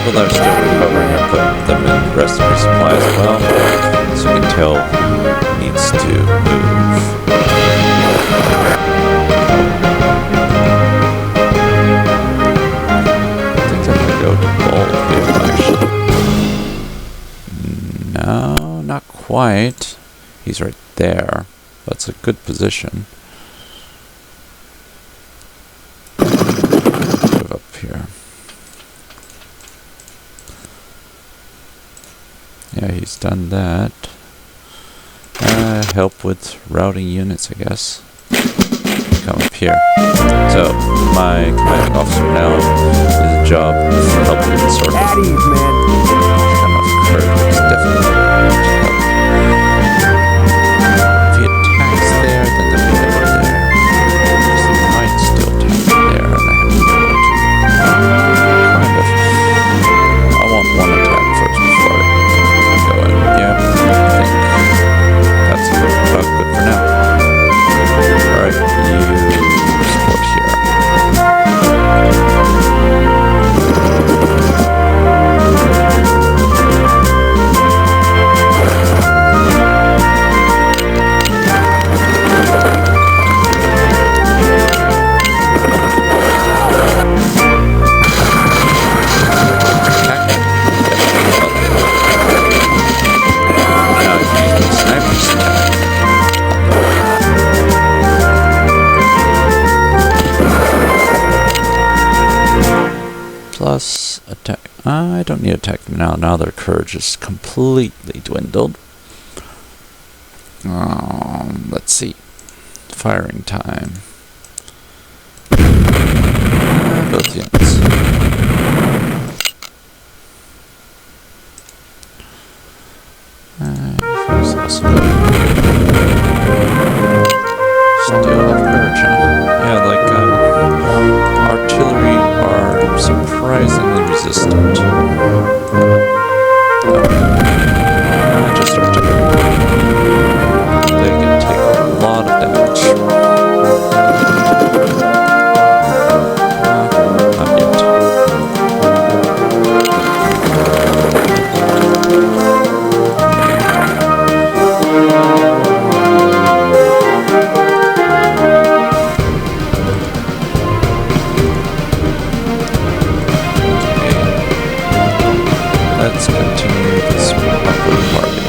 Speaker 1: That are still recovering, I put them in the rest of resupply as well, so you can tell who needs to move. I think I'm gonna go to Bully M.F. actually. No, not quite. He's right there. That's a good position. Move up here. Yeah, he's done that. Help with routing units, I guess. Come up here. So, my commanding officer now is a job of helping with the sort of...
Speaker 2: At ease, man.
Speaker 1: Kind of courage, it's definitely help. If he attacks there, then the people are there. Because he might still attack there, and I have to go to... Kind of. I want one attack first before I... Yeah, I think that's about good for now. Alright, you support here. attack. I don't need to attack them now. Now their courage is completely dwindled. Let's see. Firing time. Both units. Still have courage, huh? Yeah, like, artillery are surprisingly resistant. Just artillery. They can take a lot of damage. Not yet. Let's continue this upward party.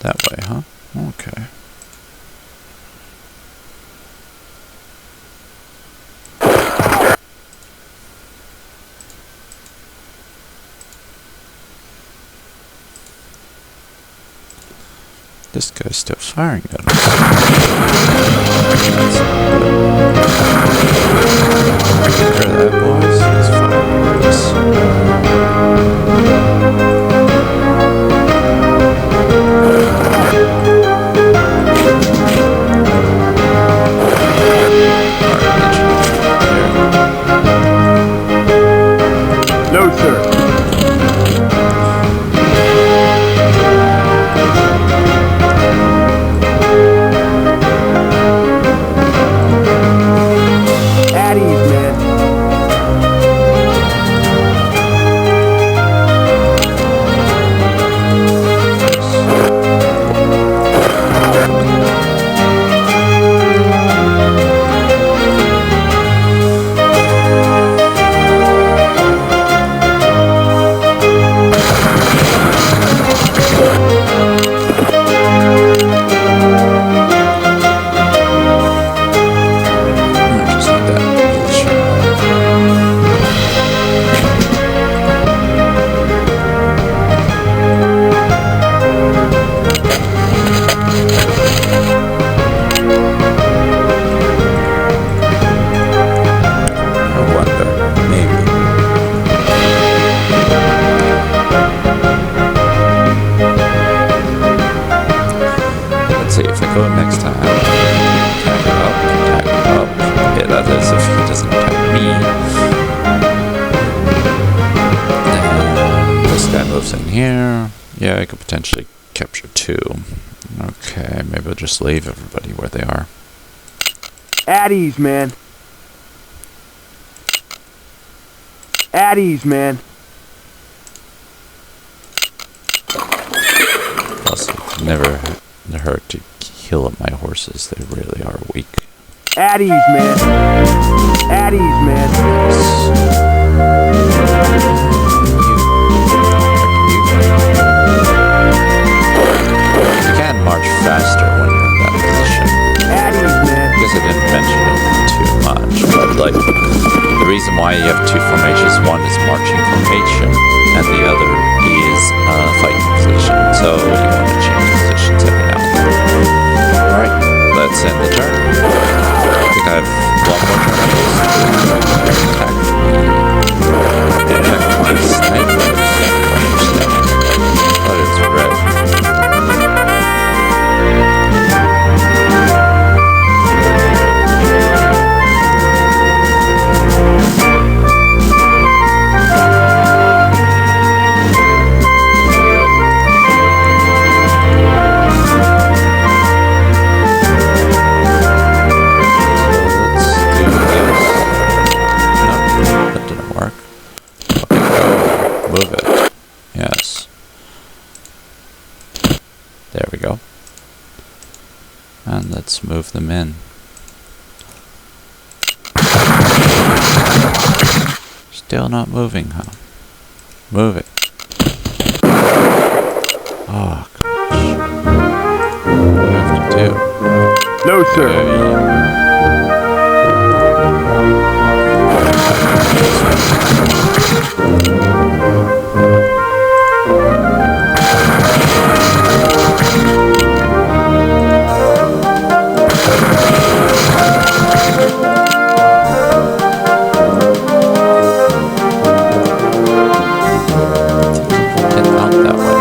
Speaker 1: That way, huh? Okay. This guy's still firing at us. Hear that, boys? He's firing at us.
Speaker 2: No, sir. At ease, man. Next time, attack up, hit others if he doesn't attack me. Then this guy moves in here. Yeah, I could potentially capture 2. Okay, maybe I'll just leave everybody where they are. At ease, man. At ease, man.
Speaker 1: Plus, it never hurt to heal up my horses. They really are weak.
Speaker 2: At ease, man. At ease, man.
Speaker 1: You can march faster when you're in that position.
Speaker 2: At ease, man.
Speaker 1: I guess I didn't mention it too much, but like the reason why you have 2 formations, one is marching formation and the other is fighting position. So you want to change positions every now and then. Alright, let's end the turn. I think I have one more turn on this. Attack me. Attack my snipers. But it's red. There we go. And let's move them in. Still not moving, huh? Move it. Oh, gosh. What do I have to do?
Speaker 2: No, sir.
Speaker 1: Get out that way.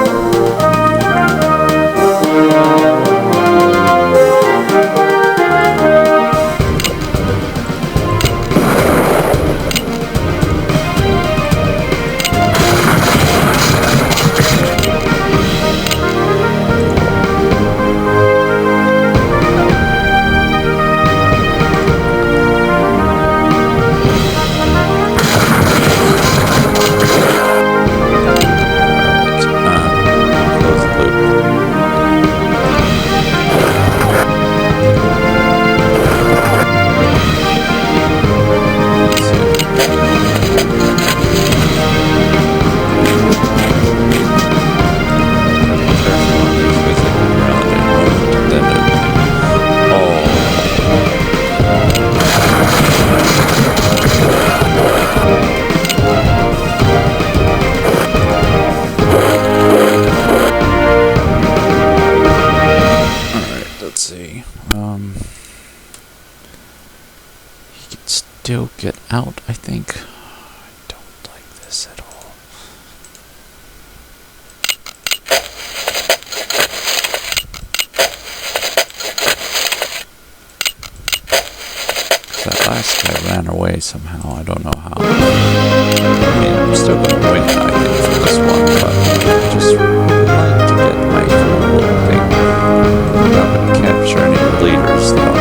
Speaker 1: Close the loop. Let's see. Let's see. He can still get out, I think. I don't like this at all. That last guy ran away somehow. I don't know how. I mean, I'm still going to win, I think, for this one, but I just like to get my full thing. I'm not going to capture any leaders, though.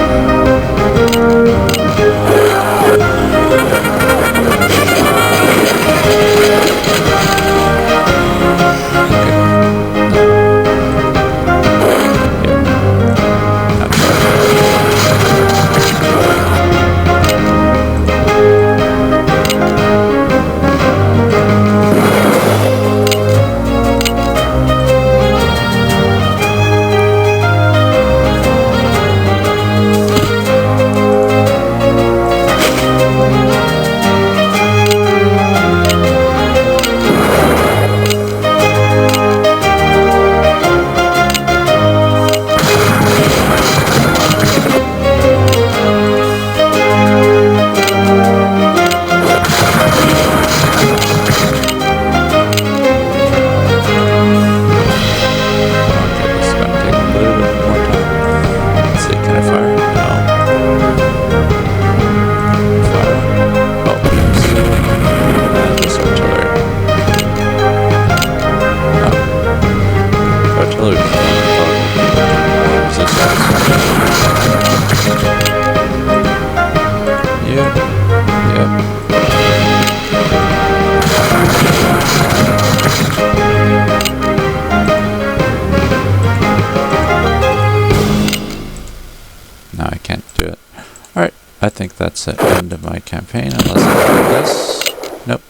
Speaker 1: I think that's the end of my campaign, unless I do this. Nope.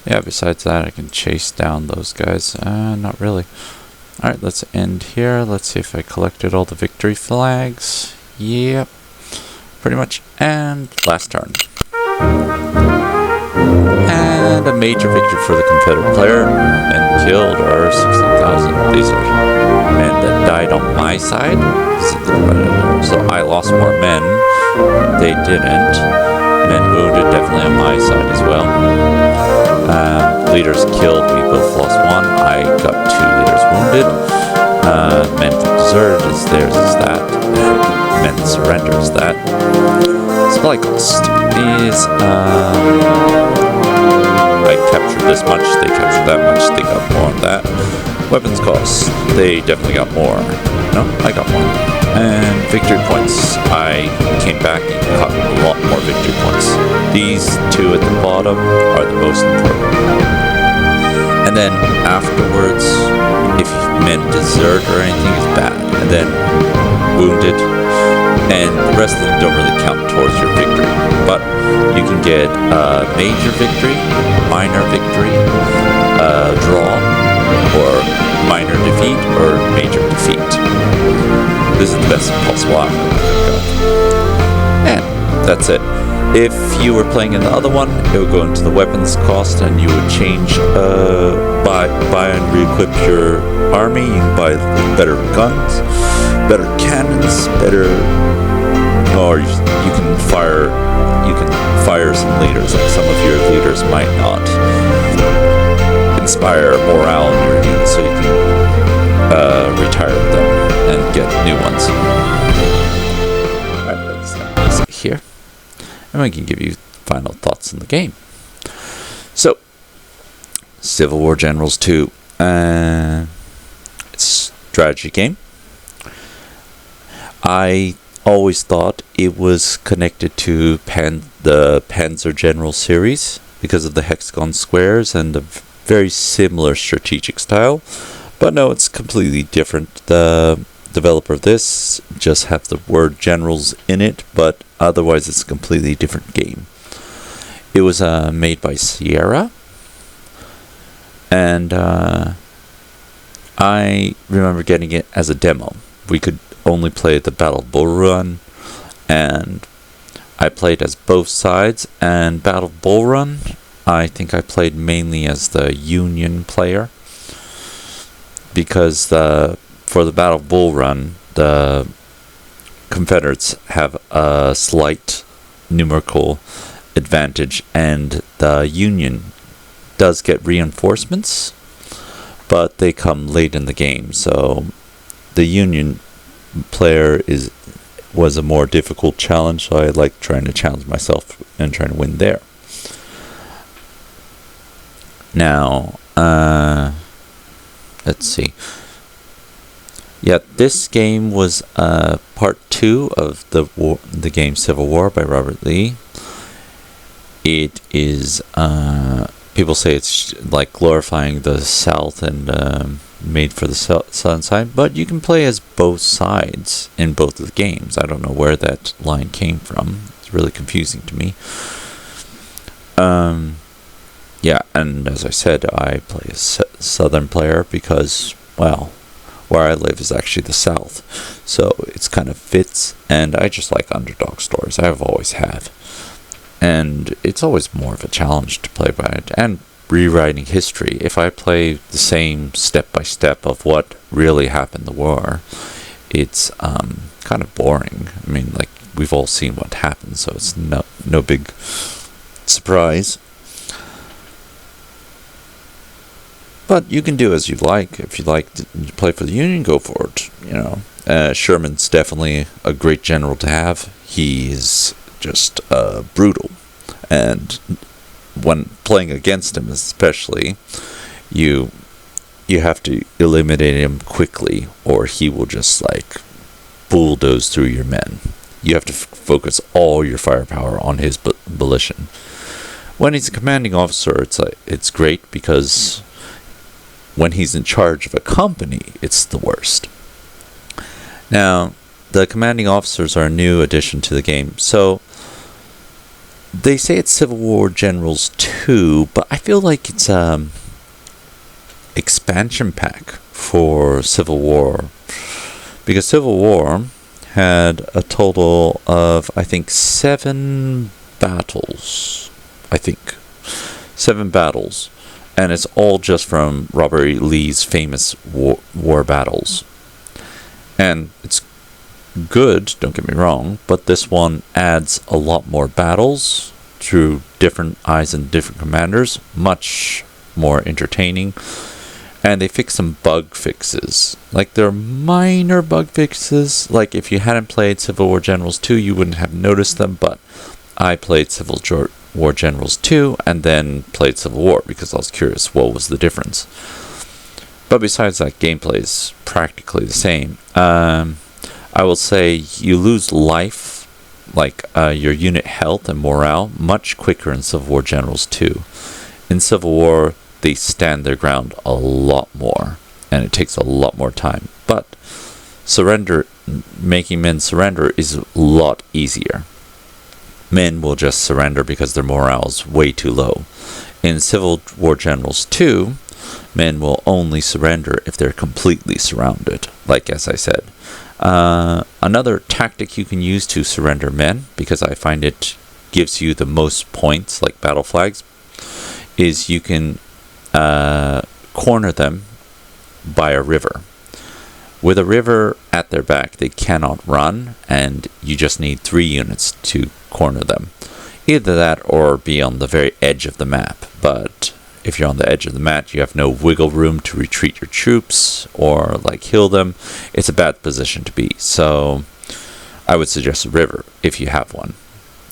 Speaker 1: Yeah, besides that, I can chase down those guys. Not really. Alright, let's end here. Let's see if I collected all the victory flags. Yep. Pretty much. And last turn. And a major victory for the Confederate player. And killed are 16,000. These are men that died on my side. So I lost more men. They didn't. Men wounded definitely on my side as well. Leaders killed. We both lost one. I got 2 leaders wounded. Men deserted is theirs is that. Men surrender is that. Supply cost is I captured this much, they captured that much, they got more on that. Weapons cost, they definitely got more. No, I got more. And victory points, I came back and got a lot more victory points. These 2 at the bottom are the most important. And And then afterwards, if men desert or anything is bad, and then wounded, and the rest of them don't really count towards your victory. But you can get major victory, minor victory, draw, or minor defeat, or major defeat. This is the best possible outcome I've got. And that's it. If you were playing in the other one, it would go into the weapons cost, and you would change, buy and re-equip your army. You can buy better guns, better cannons, or you can fire some leaders. Like some of your leaders might not inspire morale in your unit, so you can retire them and get new ones. Alright, let's see here. And we can give you final thoughts on the game. So, Civil War Generals 2. It's a strategy game. I always thought it was connected to the Panzer General series because of the hexagon squares and the very similar strategic style. But no, it's completely different. The developer of this just have the word generals in it, but otherwise it's a completely different game. It was made by Sierra, and I remember getting it as a demo. We could only play the Battle of Bull Run, and I played as both sides. And Battle of Bull Run, I think I played mainly as the Union player, because for the Battle of Bull Run, the Confederates have a slight numerical advantage, and the Union does get reinforcements, but they come late in the game. So the Union player was a more difficult challenge, so I like trying to challenge myself and trying to win there. Now, let's see. Yeah, this game was part 2 of the game Civil War by Robert Lee. It is, people say it's like glorifying the South and made for the Southern side, but you can play as both sides in both of the games. I don't know where that line came from. It's really confusing to me. Yeah, and as I said, I play a Southern player because, well, where I live is actually the South, so it's kind of fits, and I just like underdog stories. I've always had, and it's always more of a challenge to play by it, and rewriting history. If I play the same step by step of what really happened in the war, it's kind of boring. I mean, like, we've all seen what happened, so it's no big surprise. But you can do as you like. If you like to play for the Union, go for it. You know, Sherman's definitely a great general to have. He's just brutal, and when playing against him, especially, you have to eliminate him quickly, or he will just like bulldoze through your men. You have to focus all your firepower on his volition. When he's a commanding officer, it's great because when he's in charge of a company, it's the worst. Now, the commanding officers are a new addition to the game. So, they say it's Civil War Generals 2, but I feel like it's expansion pack for Civil War. Because Civil War had a total of, I think, 7 battles. 7 battles. And it's all just from Robert E. Lee's famous war battles. And it's good, don't get me wrong, but this one adds a lot more battles through different eyes and different commanders. Much more entertaining. And they fix some bug fixes. Like, they're minor bug fixes. Like, if you hadn't played Civil War Generals 2, you wouldn't have noticed them, but I played Civil War Generals 2 and then played Civil War because I was curious what was the difference. But besides that, gameplay is practically the same. I will say you lose life, like your unit health and morale, much quicker in Civil War Generals 2. In Civil War, they stand their ground a lot more, and it takes a lot more time. But making men surrender is a lot easier. Men will just surrender because their morale is way too low. In Civil War Generals 2, men will only surrender if they're completely surrounded, like as I said. Another tactic you can use to surrender men, because I find it gives you the most points, like battle flags, is you can corner them by a river. With a river at their back, they cannot run, and you just need 3 units to corner them. Either that or be on the very edge of the map. But if you're on the edge of the map, you have no wiggle room to retreat your troops or like heal them. It's a bad position to be. So I would suggest a river if you have one.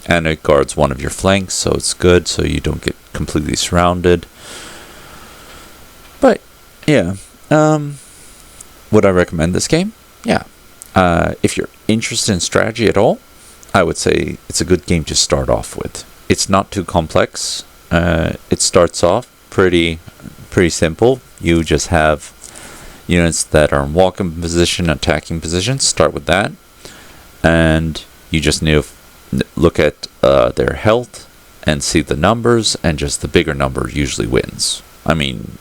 Speaker 1: And it guards one of your flanks, so it's good, so you don't get completely surrounded. But yeah, would I recommend this game? Yeah. If you're interested in strategy at all, I would say it's a good game to start off with. It's not too complex. It starts off pretty simple. You just have units that are in walking position, attacking position. Start with that, and you just need to look at their health and see the numbers, and just the bigger number usually wins. I mean,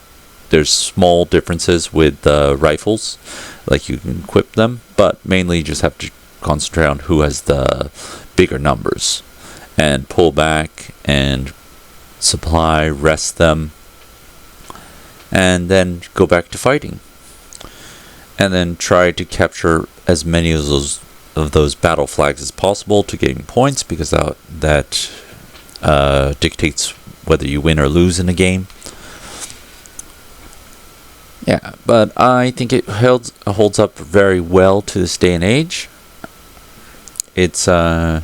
Speaker 1: there's small differences with rifles, like you can equip them, but mainly you just have to concentrate on who has the bigger numbers, and pull back and supply, rest them, and then go back to fighting, and then try to capture as many of those battle flags as possible to gain points, because that dictates whether you win or lose in a game. Yeah, but I think it holds up very well to this day and age. It's I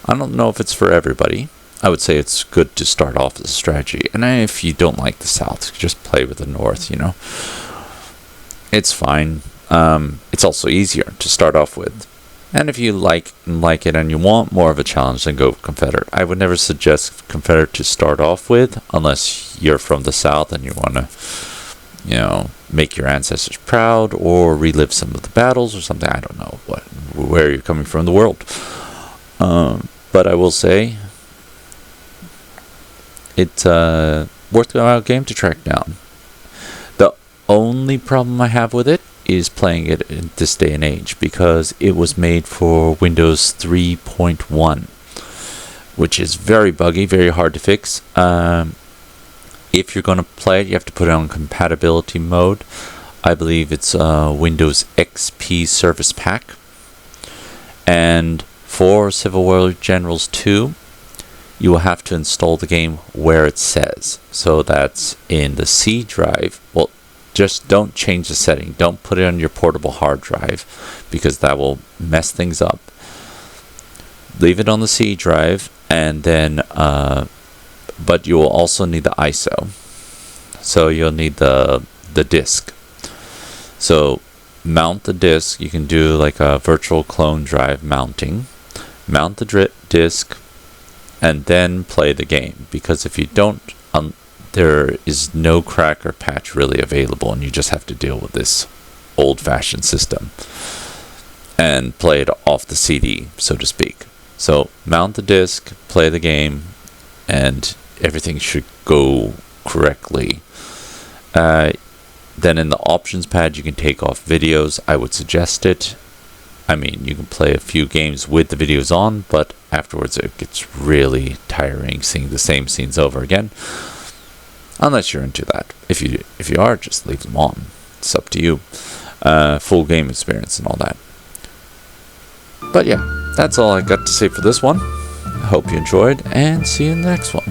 Speaker 1: don't know if it's for everybody. I would say it's good to start off as a strategy. And if you don't like the South, just play with the North, It's fine. It's also easier to start off with. And if you like it and you want more of a challenge, then go Confederate. I would never suggest Confederate to start off with, unless you're from the South and you want to, make your ancestors proud or relive some of the battles or something. I don't know where you're coming from in the world. But I will say it's a worthwhile game to track down. The only problem I have with it is playing it in this day and age, because it was made for Windows 3.1, which is very buggy, very hard to fix. If you're going to play it, you have to put it on compatibility mode. I believe it's Windows XP Service Pack. And for Civil War Generals 2, you will have to install the game where it says. So that's in the C drive. Well, just don't change the setting. Don't put it on your portable hard drive, because that will mess things up. Leave it on the C drive, and then but you will also need the ISO. So you'll need the disk. So mount the disk. You can do like a virtual clone drive mounting. Mount the disk, and then play the game. Because if you don't, there is no crack or patch really available, and you just have to deal with this old-fashioned system and play it off the CD, so to speak. So mount the disc, play the game, and everything should go correctly. Then in the options pad, you can take off videos. I would suggest it. I mean, you can play a few games with the videos on, but afterwards it gets really tiring seeing the same scenes over again. Unless you're into that. If you are, just leave them on. It's up to you. Full game experience and all that. But yeah, that's all I got to say for this one. I hope you enjoyed, and see you in the next one.